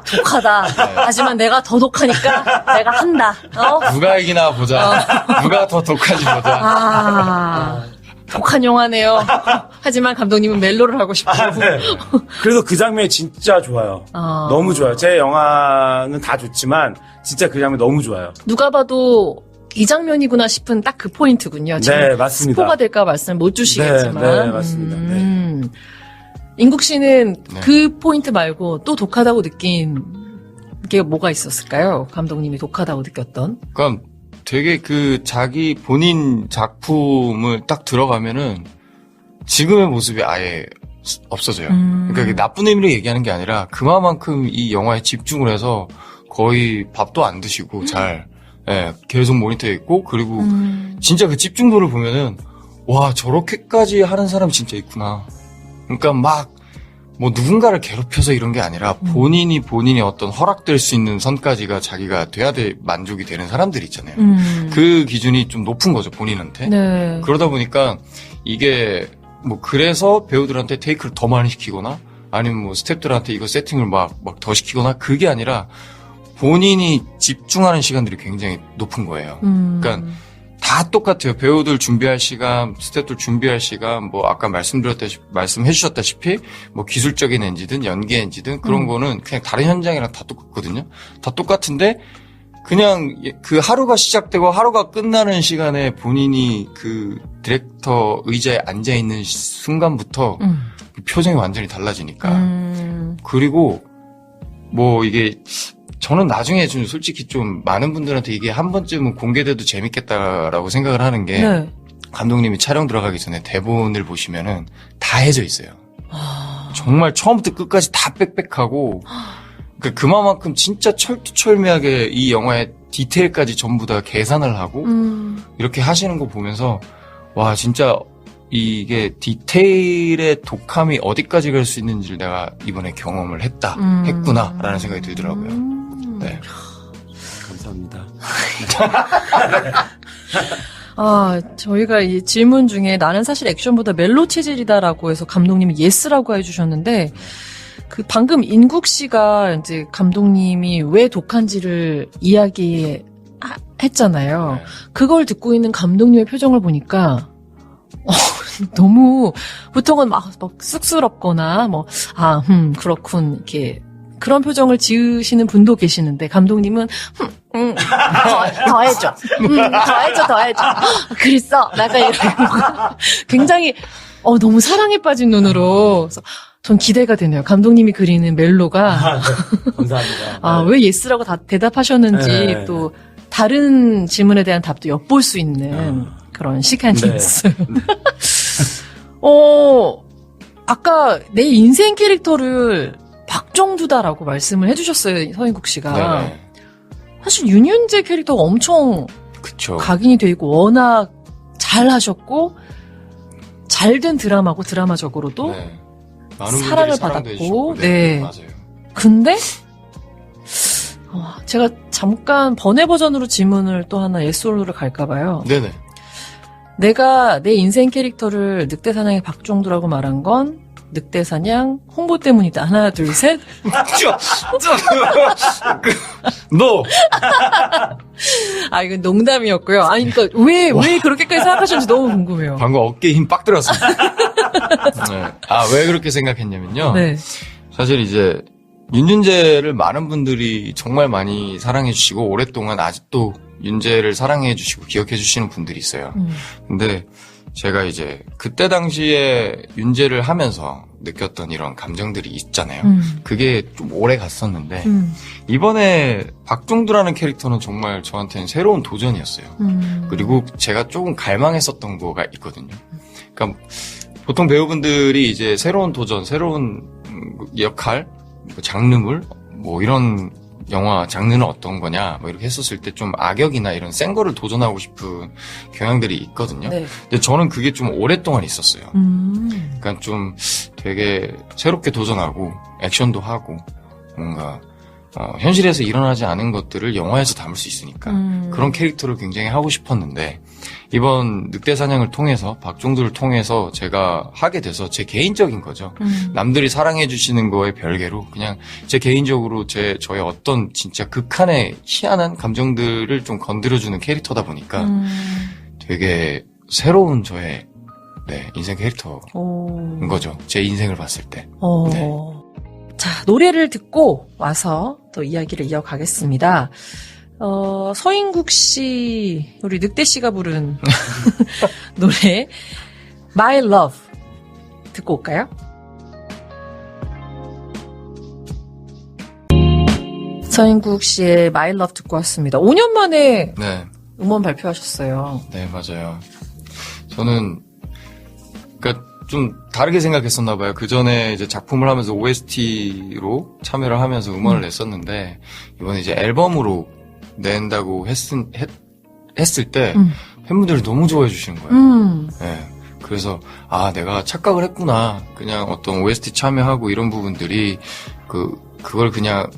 [SPEAKER 1] 독하다. 하지만 내가 더 독하니까 내가 한다.
[SPEAKER 2] 누가 이기나 보자. 누가 더 독한지 보자.
[SPEAKER 1] 독한 영화네요. 하지만 감독님은 멜로를 하고 싶고.
[SPEAKER 3] 네. 그래서 그 장면이 진짜 좋아요. 너무 좋아요. 제 영화는 다 좋지만 진짜 그 장면 너무 좋아요.
[SPEAKER 1] 누가 봐도 이 장면이구나 싶은 딱 그 포인트군요.
[SPEAKER 3] 네, 맞습니다.
[SPEAKER 1] 스포가 될까 말씀을 못 주시겠지만.
[SPEAKER 3] 네, 맞습니다.
[SPEAKER 1] 인국 씨는
[SPEAKER 2] 네.
[SPEAKER 1] 그 포인트 말고 또 독하다고 느낀 게 뭐가 있었을까요? 감독님이 독하다고 느꼈던.
[SPEAKER 2] 그러니까 되게 그 자기 본인 작품을 딱 들어가면은 지금의 모습이 아예 없어져요. 그러니까 이게 나쁜 의미로 얘기하는 게 아니라 그만큼 이 영화에 집중을 해서 거의 밥도 안 드시고 잘 예, 계속 모니터에 있고 그리고 진짜 그 집중도를 보면은 와 저렇게까지 하는 사람이 진짜 있구나. 그러니까 막 뭐 누군가를 괴롭혀서 이런 게 아니라 본인이 어떤 허락될 수 있는 선까지가 자기가 돼야 돼 만족이 되는 사람들 있잖아요. 그 기준이 좀 높은 거죠 본인한테.
[SPEAKER 1] 네.
[SPEAKER 2] 그러다 보니까 이게 뭐 그래서 배우들한테 테이크를 더 많이 시키거나 아니면 뭐 스태프들한테 이거 세팅을 막 더 시키거나 그게 아니라 본인이 집중하는 시간들이 굉장히 높은 거예요. 그러니까 다 똑같아요. 배우들 준비할 시간, 스태프들 준비할 시간, 뭐 아까 말씀해 주셨다시피 뭐 기술적인 NG든 연기 NG든 그런 거는 그냥 다른 현장이랑 다 똑같거든요. 다 똑같은데 그냥 그 하루가 시작되고 하루가 끝나는 시간에 본인이 그 디렉터 의자에 앉아 있는 순간부터 그 표정이 완전히 달라지니까. 그리고 뭐 이게 저는 나중에 좀 솔직히 좀 많은 분들한테 이게 한 번쯤은 공개돼도 재밌겠다라고 생각을 하는 게
[SPEAKER 1] 네.
[SPEAKER 2] 감독님이 촬영 들어가기 전에 대본을 보시면은 다 해져 있어요. 정말 처음부터 끝까지 다 빽빽하고 그만큼 진짜 철두철미하게 이 영화의 디테일까지 전부 다 계산을 하고 이렇게 하시는 거 보면서 와 진짜 이게 디테일의 독함이 어디까지 갈 수 있는지를 내가 이번에 경험을 했구나라는 생각이 들더라고요. 네.
[SPEAKER 3] 감사합니다.
[SPEAKER 1] 저희가 이 질문 중에 나는 사실 액션보다 멜로 체질이다라고 해서 감독님이 예스라고 해주셨는데, 그 방금 인국 씨가 이제 감독님이 왜 독한지를 이야기했잖아요.
[SPEAKER 2] 네.
[SPEAKER 1] 그걸 듣고 있는 감독님의 표정을 보니까, 너무, 보통은 막 쑥스럽거나, 그렇군, 이렇게, 그런 표정을 지으시는 분도 계시는데, 감독님은, 더 해줘. 더 해줘. 그랬어. 약간 이런, 굉장히, 너무 사랑에 빠진 눈으로. 그래서 전 기대가 되네요. 감독님이 그리는 멜로가.
[SPEAKER 3] 감사합니다.
[SPEAKER 1] 왜 예스라고 대답하셨는지,
[SPEAKER 3] 네.
[SPEAKER 1] 또, 다른 질문에 대한 답도 엿볼 수 있는 그런 시간이었어요. 아까 내 인생 캐릭터를 박정두다라고 말씀을 해주셨어요, 서인국 씨가.
[SPEAKER 2] 네네.
[SPEAKER 1] 사실 윤윤재 캐릭터가 엄청
[SPEAKER 2] 그쵸.
[SPEAKER 1] 각인이 돼 있고 워낙 잘 하셨고 잘된 드라마고 드라마적으로도
[SPEAKER 2] 네. 많은
[SPEAKER 1] 사랑을
[SPEAKER 2] 분들이 사랑도
[SPEAKER 1] 받았고,
[SPEAKER 2] 해주셨고,
[SPEAKER 1] 네.
[SPEAKER 2] 맞아요.
[SPEAKER 1] 근데 제가 잠깐 번외 버전으로 질문을 또 하나 예솔로를 갈까봐요.
[SPEAKER 2] 네네.
[SPEAKER 1] 내가 내 인생 캐릭터를 늑대사냥의 박종두라고 말한 건 늑대사냥 홍보 때문이다. 하나, 둘, 셋.
[SPEAKER 2] 너!
[SPEAKER 1] 이건 농담이었고요. 아니, 그러니까 왜 그렇게까지 생각하셨는지 너무 궁금해요.
[SPEAKER 2] 방금 어깨에 힘 빡 들었습니다. 네. 왜 그렇게 생각했냐면요.
[SPEAKER 1] 네.
[SPEAKER 2] 사실 이제 윤준재를 많은 분들이 정말 많이 사랑해 주시고 오랫동안 아직도 윤재를 사랑해 주시고 기억해 주시는 분들이 있어요. 근데 제가 이제 그때 당시에 윤재를 하면서 느꼈던 이런 감정들이 있잖아요. 그게 좀 오래 갔었는데 이번에 박종두라는 캐릭터는 정말 저한테는 새로운 도전이었어요. 그리고 제가 조금 갈망했었던 거가 있거든요. 그러니까 보통 배우분들이 이제 새로운 도전, 새로운 역할, 장르물, 뭐 이런 영화 장르는 어떤 거냐, 뭐 이렇게 했었을 때 좀 악역이나 이런 센 거를 도전하고 싶은 경향들이 있거든요.
[SPEAKER 1] 네.
[SPEAKER 2] 근데 저는 그게 좀 오랫동안 있었어요. 그러니까 좀 되게 새롭게 도전하고 액션도 하고 뭔가 현실에서 일어나지 않은 것들을 영화에서 담을 수 있으니까 그런 캐릭터를 굉장히 하고 싶었는데 이번 늑대사냥을 통해서 박종두를 통해서 제가 하게 돼서 제 개인적인 거죠. 남들이 사랑해 주시는 거에 별개로 그냥 제 개인적으로 저의 어떤 진짜 극한의 희한한 감정들을 좀 건드려주는 캐릭터다 보니까 되게 새로운 저의 인생 캐릭터인 거죠. 제 인생을 봤을 때. 네.
[SPEAKER 1] 자, 노래를 듣고 와서 또 이야기를 이어가겠습니다. 서인국 씨, 우리 늑대 씨가 부른 노래 My Love 듣고 올까요? 서인국 씨의 My Love 듣고 왔습니다. 5년 만에
[SPEAKER 2] 네.
[SPEAKER 1] 음원 발표하셨어요.
[SPEAKER 2] 네, 맞아요. 저는, 그니까 좀 다르게 생각했었나 봐요. 그 전에 이제 작품을 하면서 OST로 참여를 하면서 음원을 냈었는데, 이번에 이제 앨범으로 낸다고 했을 때, 팬분들이 너무 좋아해 주시는 거예요. 네. 그래서, 아, 내가 착각을 했구나. 그냥 어떤 OST 참여하고 이런 부분들이, 그걸 그냥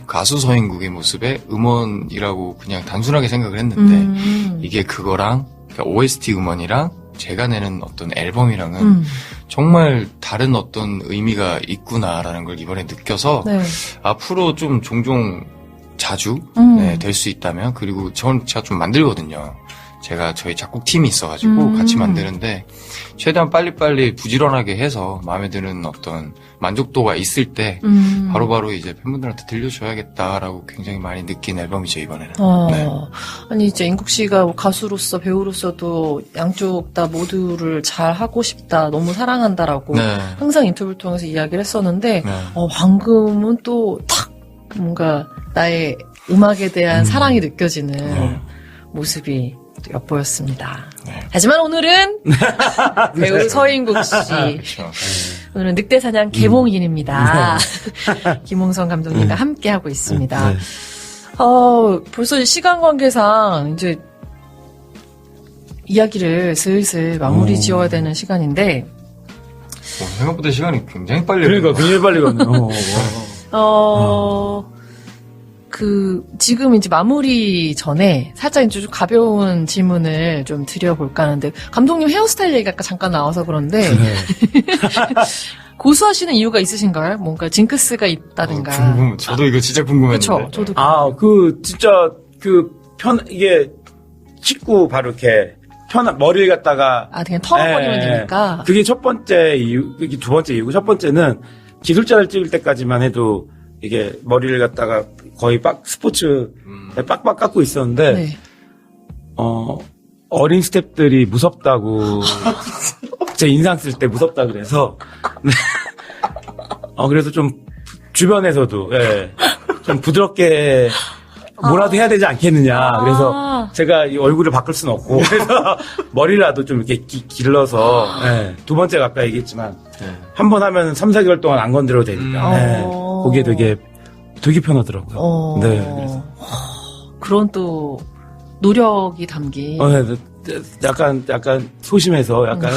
[SPEAKER 2] 가수 서인국의 모습의 음원이라고 그냥 단순하게 생각을 했는데, 이게 그거랑, 그러니까 OST 음원이랑 제가 내는 어떤 앨범이랑은 정말 다른 어떤 의미가 있구나라는 걸 이번에 느껴서,
[SPEAKER 1] 네.
[SPEAKER 2] 앞으로 좀 종종 자주, 네, 될 수 있다면, 그리고 제가 좀 만들거든요. 제가 저희 작곡팀이 있어가지고 같이 만드는데 최대한 빨리빨리 부지런하게 해서 마음에 드는 어떤 만족도가 있을 때 바로바로 이제 팬분들한테 들려줘야겠다라고 굉장히 많이 느낀 앨범이죠, 이번에는. 네.
[SPEAKER 1] 아니 이제 인국 씨가 뭐 가수로서 배우로서도 양쪽 다 모두를 잘 하고 싶다, 너무 사랑한다라고
[SPEAKER 2] 네.
[SPEAKER 1] 항상 인터뷰를 통해서 이야기를 했었는데
[SPEAKER 2] 네.
[SPEAKER 1] 방금은 또 탁 뭔가 나의 음악에 대한 사랑이 느껴지는 모습이 또 엿보였습니다.
[SPEAKER 2] 네.
[SPEAKER 1] 하지만 오늘은 배우 서인국 씨.
[SPEAKER 2] 그렇죠.
[SPEAKER 1] 오늘은 늑대사냥 개봉일입니다. 김홍성 감독님과 함께 하고 있습니다.
[SPEAKER 3] 네.
[SPEAKER 1] 벌써 시간 관계상 이제 이야기를 슬슬 마무리 지어야 되는 시간인데,
[SPEAKER 2] 생각보다 시간이 굉장히 빨리
[SPEAKER 3] 그러니까 굉장히 빨리 가네요.
[SPEAKER 1] 지금 이제 마무리 전에 살짝 이제 좀 가벼운 질문을 좀 드려볼까 하는데, 감독님 헤어스타일 얘기가 아까 잠깐 나와서 그런데,
[SPEAKER 3] 네.
[SPEAKER 1] 고수하시는 이유가 있으신가요? 뭔가 징크스가 있다든가.
[SPEAKER 2] 저도 이거 진짜 궁금했는데.
[SPEAKER 1] 그렇죠. 저도.
[SPEAKER 3] 진짜, 이게, 씻고 바로 이렇게, 머리를 갖다가.
[SPEAKER 1] 그냥 털어버리면 되니까.
[SPEAKER 3] 그게 첫 번째 이유, 그게 두 번째 이유고, 첫 번째는 기술자를 찍을 때까지만 해도, 이게 머리를 갖다가 거의 스포츠 빡빡 깎고 있었는데,
[SPEAKER 1] 네.
[SPEAKER 3] 어린 스태프들이 무섭다고, 제 인상 쓸 때 무섭다 그래서, 그래서 좀, 주변에서도, 예, 좀 부드럽게, 뭐라도 해야 되지 않겠느냐. 그래서 제가 이 얼굴을 바꿀 수는 없고, 그래서 머리라도 좀 이렇게 길러서, 예, 두 번째가 아까 얘기했지만, 한 번 하면 3, 4개월 동안 안 건드려도 되니까, 예, 그게 되게 편하더라고요. 네. 그래서.
[SPEAKER 1] 그런 또, 노력이 담긴.
[SPEAKER 3] 약간 소심해서, 약간.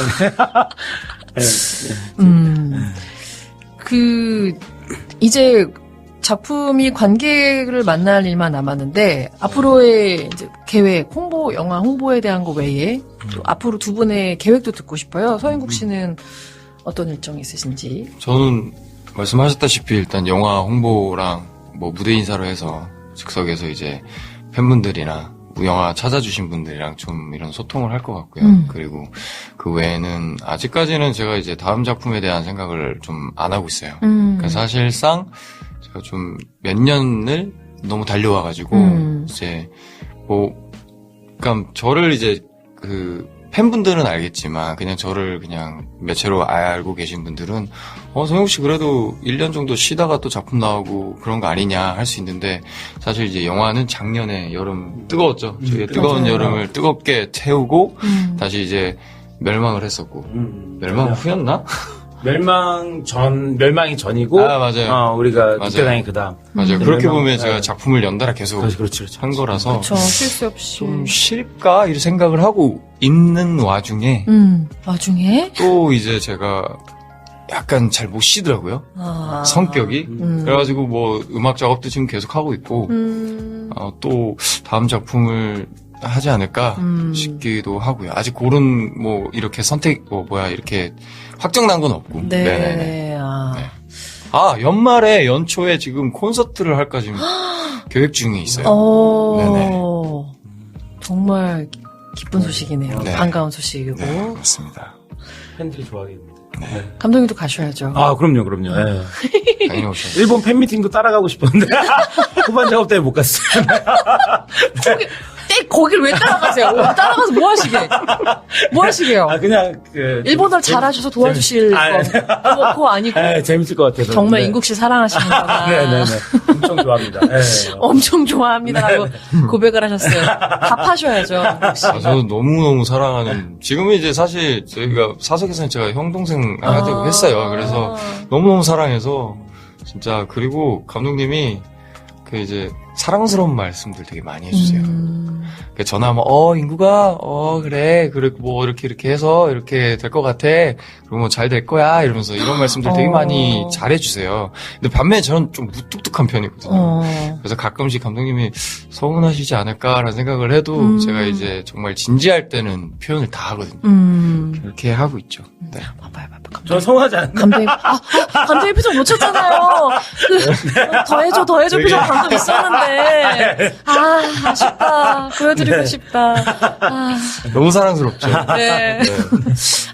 [SPEAKER 1] 이제 작품이 관객을 만날 일만 남았는데, 앞으로의 이제 계획, 영화 홍보에 대한 거 외에, 또 앞으로 두 분의 계획도 듣고 싶어요. 서인국 씨는 어떤 일정이 있으신지.
[SPEAKER 2] 저는 말씀하셨다시피 일단 영화 홍보랑 뭐 무대 인사로 해서 즉석에서 이제 팬분들이나 영화 찾아주신 분들이랑 좀 이런 소통을 할 것 같고요. 그리고 그 외에는 아직까지는 제가 이제 다음 작품에 대한 생각을 좀 안 하고 있어요. 그러니까 사실상 제가 좀 몇 년을 너무 달려와가지고 이제 그러니까 저를 이제 팬분들은 알겠지만 그냥 저를 그냥 매체로 알고 계신 분들은 성국 씨 그래도 1년 정도 쉬다가 또 작품 나오고 그런 거 아니냐 할 수 있는데 사실 이제 영화는 작년에 여름 뜨거웠죠. 저희의 뜨거운 여름을 뜨겁게 태우고 다시 이제 멸망을 했었고 멸망 후였나?
[SPEAKER 3] 멸망이 전이고
[SPEAKER 2] 맞아요.
[SPEAKER 3] 우리가
[SPEAKER 2] 맞아요.
[SPEAKER 3] 늑대사냥이 그다음.
[SPEAKER 2] 맞아요. 그렇게 보면 제가 작품을 연달아 계속
[SPEAKER 3] 그렇죠.
[SPEAKER 2] 한 거라서
[SPEAKER 1] 쉴 새 없이.
[SPEAKER 2] 좀 쉴까 이런 생각을 하고 있는 와중에
[SPEAKER 1] 와중에?
[SPEAKER 2] 또 이제 제가 약간 잘 못 쉬더라고요. 성격이. 그래가지고 뭐 음악 작업도 지금 계속 하고 있고 또 다음 작품을 하지 않을까 싶기도 하고요. 아직 고른 뭐 이렇게 이렇게 확정난 건 없고.
[SPEAKER 1] 네.
[SPEAKER 2] 네네네. 네. 연말에 연초에 지금 콘서트를 할까 지금 계획 중에 있어요. 네네.
[SPEAKER 1] 정말 기쁜 소식이네요.
[SPEAKER 2] 네.
[SPEAKER 1] 반가운 소식이고.
[SPEAKER 2] 네, 맞습니다.
[SPEAKER 3] 팬들이 좋아하겠는데.
[SPEAKER 2] 네.
[SPEAKER 1] 감독님도 가셔야죠.
[SPEAKER 3] 그럼요. 네.
[SPEAKER 2] 당연히 오셔야죠.
[SPEAKER 3] 일본 팬미팅도 따라가고 싶었는데 후반 작업 때문에 못 갔어요.
[SPEAKER 1] 거길 왜 따라가세요? 따라가서 뭐 하시게? 뭐 하시게요?
[SPEAKER 3] 그냥
[SPEAKER 1] 일본어를 잘하셔서 도와주실 그거 아니고.
[SPEAKER 3] 재밌을 것 같아서.
[SPEAKER 1] 정말
[SPEAKER 3] 네.
[SPEAKER 1] 인국 씨 사랑하시는구나.
[SPEAKER 3] 네네네. 엄청 좋아합니다. 네.
[SPEAKER 1] 엄청 좋아합니다라고 고백을 하셨어요. 답하셔야죠. 인국 씨.
[SPEAKER 2] 저는 너무너무 사랑하는, 지금은 이제 사실 저희가 사석에서는 제가 형, 동생 하자고 했어요. 그래서 너무너무 사랑해서, 진짜, 그리고 감독님이 그 이제 사랑스러운 말씀들 되게 많이 해주세요. 그러니까 전화하면, 인구가, 그래, 뭐, 이렇게 해서, 이렇게 될 것 같아. 그리고 뭐, 잘 될 거야. 이러면서 이런 말씀들 되게 많이 잘해주세요. 근데 반면에 저는 좀 무뚝뚝한 편이거든요. 그래서 가끔씩 감독님이 서운하시지 않을까라는 생각을 해도, 제가 이제 정말 진지할 때는 표현을 다 하거든요. 이렇게 하고 있죠. 네.
[SPEAKER 1] 봐봐요.
[SPEAKER 3] 저 성하지 않아요.
[SPEAKER 1] 감독님, 감독님 표정 놓쳤잖아요. 더해줘 표정 방금 있었는데. 아쉽다. 보여드리고 싶다.
[SPEAKER 2] 너무 사랑스럽죠.
[SPEAKER 1] 네.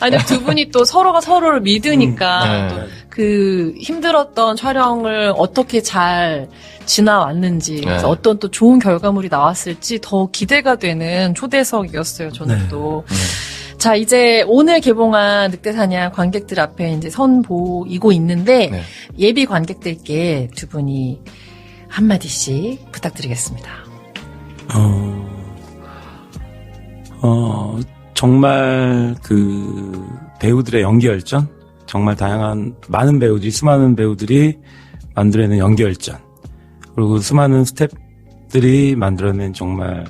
[SPEAKER 1] 아니, 근데 두 분이 또 서로가 서로를 믿으니까, 또 그 힘들었던 촬영을 어떻게 잘 지나왔는지, 그래서 어떤 또 좋은 결과물이 나왔을지 더 기대가 되는 초대석이었어요, 저는 또. 자, 이제 오늘 개봉한 늑대사냥 관객들 앞에 이제 선보이고 있는데, 예비 관객들께 두 분이 한마디씩 부탁드리겠습니다.
[SPEAKER 3] 정말 그 배우들의 연기 열전, 정말 다양한 많은 배우들이, 수많은 배우들이 만들어낸 연기 열전, 그리고 수많은 스태프들이 만들어낸 정말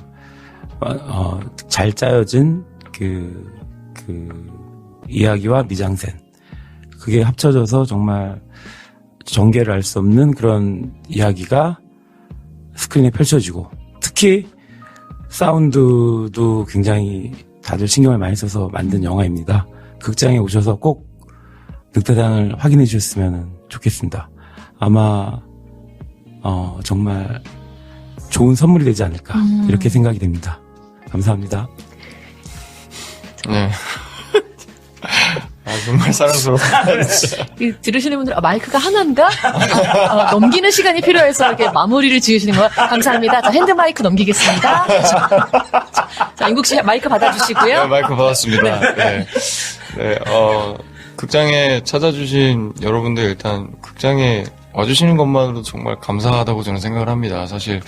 [SPEAKER 3] 잘 짜여진 그 이야기와 미장센, 그게 합쳐져서 정말 전개를 할 수 없는 그런 이야기가 스크린에 펼쳐지고, 특히 사운드도 굉장히 다들 신경을 많이 써서 만든 영화입니다. 극장에 오셔서 꼭 늑대사냥을 확인해 주셨으면 좋겠습니다. 아마 정말 좋은 선물이 되지 않을까 이렇게 생각이 됩니다. 감사합니다.
[SPEAKER 2] 네. 정말 사랑스럽다.
[SPEAKER 1] 들으시는 분들, 마이크가 하나인가? 넘기는 시간이 필요해서 이렇게 마무리를 지으시는 거야. 감사합니다. 자, 핸드 마이크 넘기겠습니다. 자, 인국 씨 마이크 받아주시고요.
[SPEAKER 2] 네, 마이크 받았습니다. 네. 극장에 찾아주신 여러분들, 일단 극장에 와주시는 것만으로도 정말 감사하다고 저는 생각을 합니다. 사실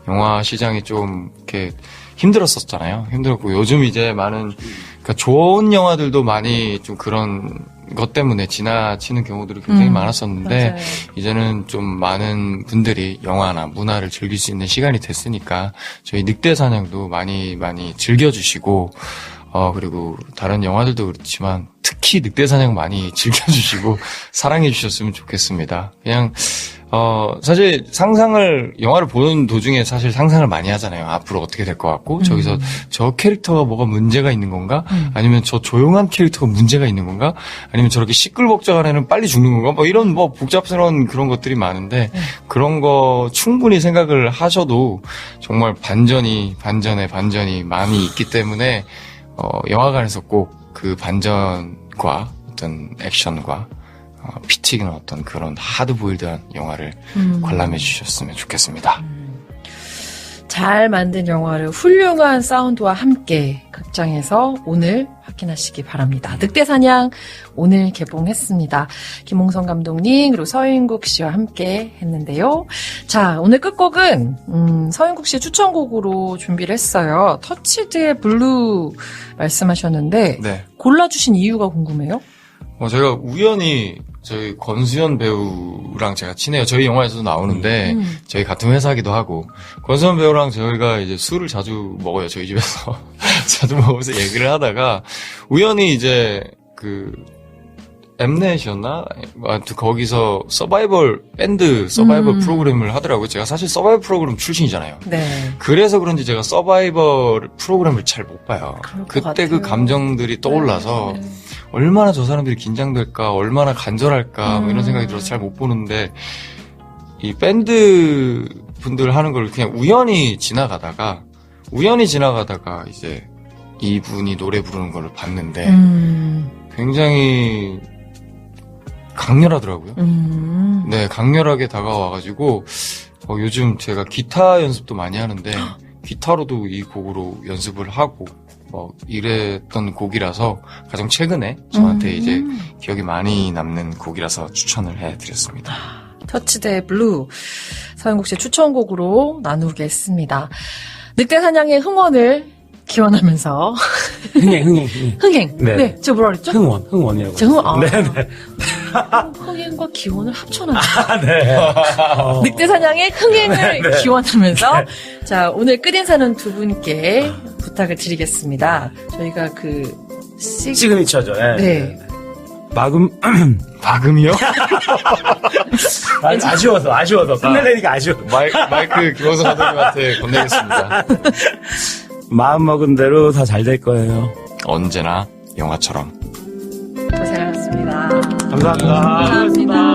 [SPEAKER 2] 영화 시장이 좀 이렇게 힘들었었잖아요. 힘들었고, 요즘 이제 많은, 그러니까 좋은 영화들도 많이 좀 그런 것 때문에 지나치는 경우들이 굉장히 많았었는데,
[SPEAKER 1] 맞아요.
[SPEAKER 2] 이제는 좀 많은 분들이 영화나 문화를 즐길 수 있는 시간이 됐으니까, 저희 늑대사냥도 많이 즐겨주시고, 그리고 다른 영화들도 그렇지만, 특히 늑대사냥 많이 즐겨주시고, 사랑해주셨으면 좋겠습니다. 그냥, 사실 영화를 보는 도중에 사실 상상을 많이 하잖아요. 앞으로 어떻게 될 것 같고, 저기서 저 캐릭터가 뭐가 문제가 있는 건가? 아니면 저 조용한 캐릭터가 문제가 있는 건가? 아니면 저렇게 시끌벅적한 애는 빨리 죽는 건가? 뭐 이런 복잡스러운 그런 것들이 많은데, 그런 거 충분히 생각을 하셔도 정말 반전이 많이 있기 때문에, 영화관에서 꼭 그 반전과 어떤 액션과 피 튀기는 어떤 그런 하드보일드한 영화를 관람해 주셨으면 좋겠습니다.
[SPEAKER 1] 잘 만든 영화를 훌륭한 사운드와 함께 극장에서 오늘 확인하시기 바랍니다. 늑대사냥 오늘 개봉했습니다. 김홍성 감독님 그리고 서인국 씨와 함께 했는데요. 자, 오늘 끝곡은 서인국 씨의 추천곡으로 준비를 했어요. 터치드의 블루 말씀하셨는데
[SPEAKER 2] 네.
[SPEAKER 1] 골라주신 이유가 궁금해요.
[SPEAKER 2] 제가 우연히 저희 권수현 배우랑 제가 친해요. 저희 영화에서도 나오는데 저희 같은 회사기도 하고, 권수현 배우랑 저희가 이제 술을 자주 먹어요. 저희 집에서 자주 먹으면서 얘기를 하다가 우연히 이제 그 엠넷이었나? 거기서 밴드 서바이벌 프로그램을 하더라고요. 제가 사실 서바이벌 프로그램 출신이잖아요.
[SPEAKER 1] 네.
[SPEAKER 2] 그래서 그런지 제가 서바이벌 프로그램을 잘 못 봐요. 그때 그 감정들이 떠올라서
[SPEAKER 1] 네.
[SPEAKER 2] 얼마나 저 사람들이 긴장될까, 얼마나 간절할까, 뭐 이런 생각이 들어서 잘 못 보는데, 이 밴드 분들 하는 걸 그냥 우연히 지나가다가 이제 이분이 노래 부르는 걸 봤는데, 굉장히 강렬하더라고요. 네, 강렬하게 다가와가지고, 요즘 제가 기타 연습도 많이 하는데, 기타로도 이 곡으로 연습을 하고 이랬던 곡이라서 가장 최근에 저한테 이제 기억이 많이 남는 곡이라서 추천을 해드렸습니다.
[SPEAKER 1] 터치데이 블루 서영국 씨의 추천곡으로 나누겠습니다. 늑대사냥의 흥원을 기원하면서
[SPEAKER 3] 흥행.
[SPEAKER 1] 흥행.
[SPEAKER 3] 네.
[SPEAKER 1] 네, 제가 뭐라 그랬죠?
[SPEAKER 3] 흥원이라고.
[SPEAKER 1] 제가 흥원.
[SPEAKER 3] 네네.
[SPEAKER 1] 흥행과 기원을 합쳐놨네요.
[SPEAKER 3] 네.
[SPEAKER 1] 늑대사냥의 흥행을 기원하면서 자, 오늘 끝인사는 두 분께 부탁을 드리겠습니다. 저희가 그
[SPEAKER 3] 시그니처죠. 네.
[SPEAKER 1] 네.
[SPEAKER 2] 마금이요?
[SPEAKER 3] 아쉬워서. 끝내려니까 아쉬워.
[SPEAKER 2] 마이크 김원석 감독님한테 건네겠습니다.
[SPEAKER 3] 마음먹은 대로 다 잘 될 거예요.
[SPEAKER 2] 언제나 영화처럼.
[SPEAKER 1] 고생하셨습니다.
[SPEAKER 3] 감사합니다.
[SPEAKER 1] 감사합니다.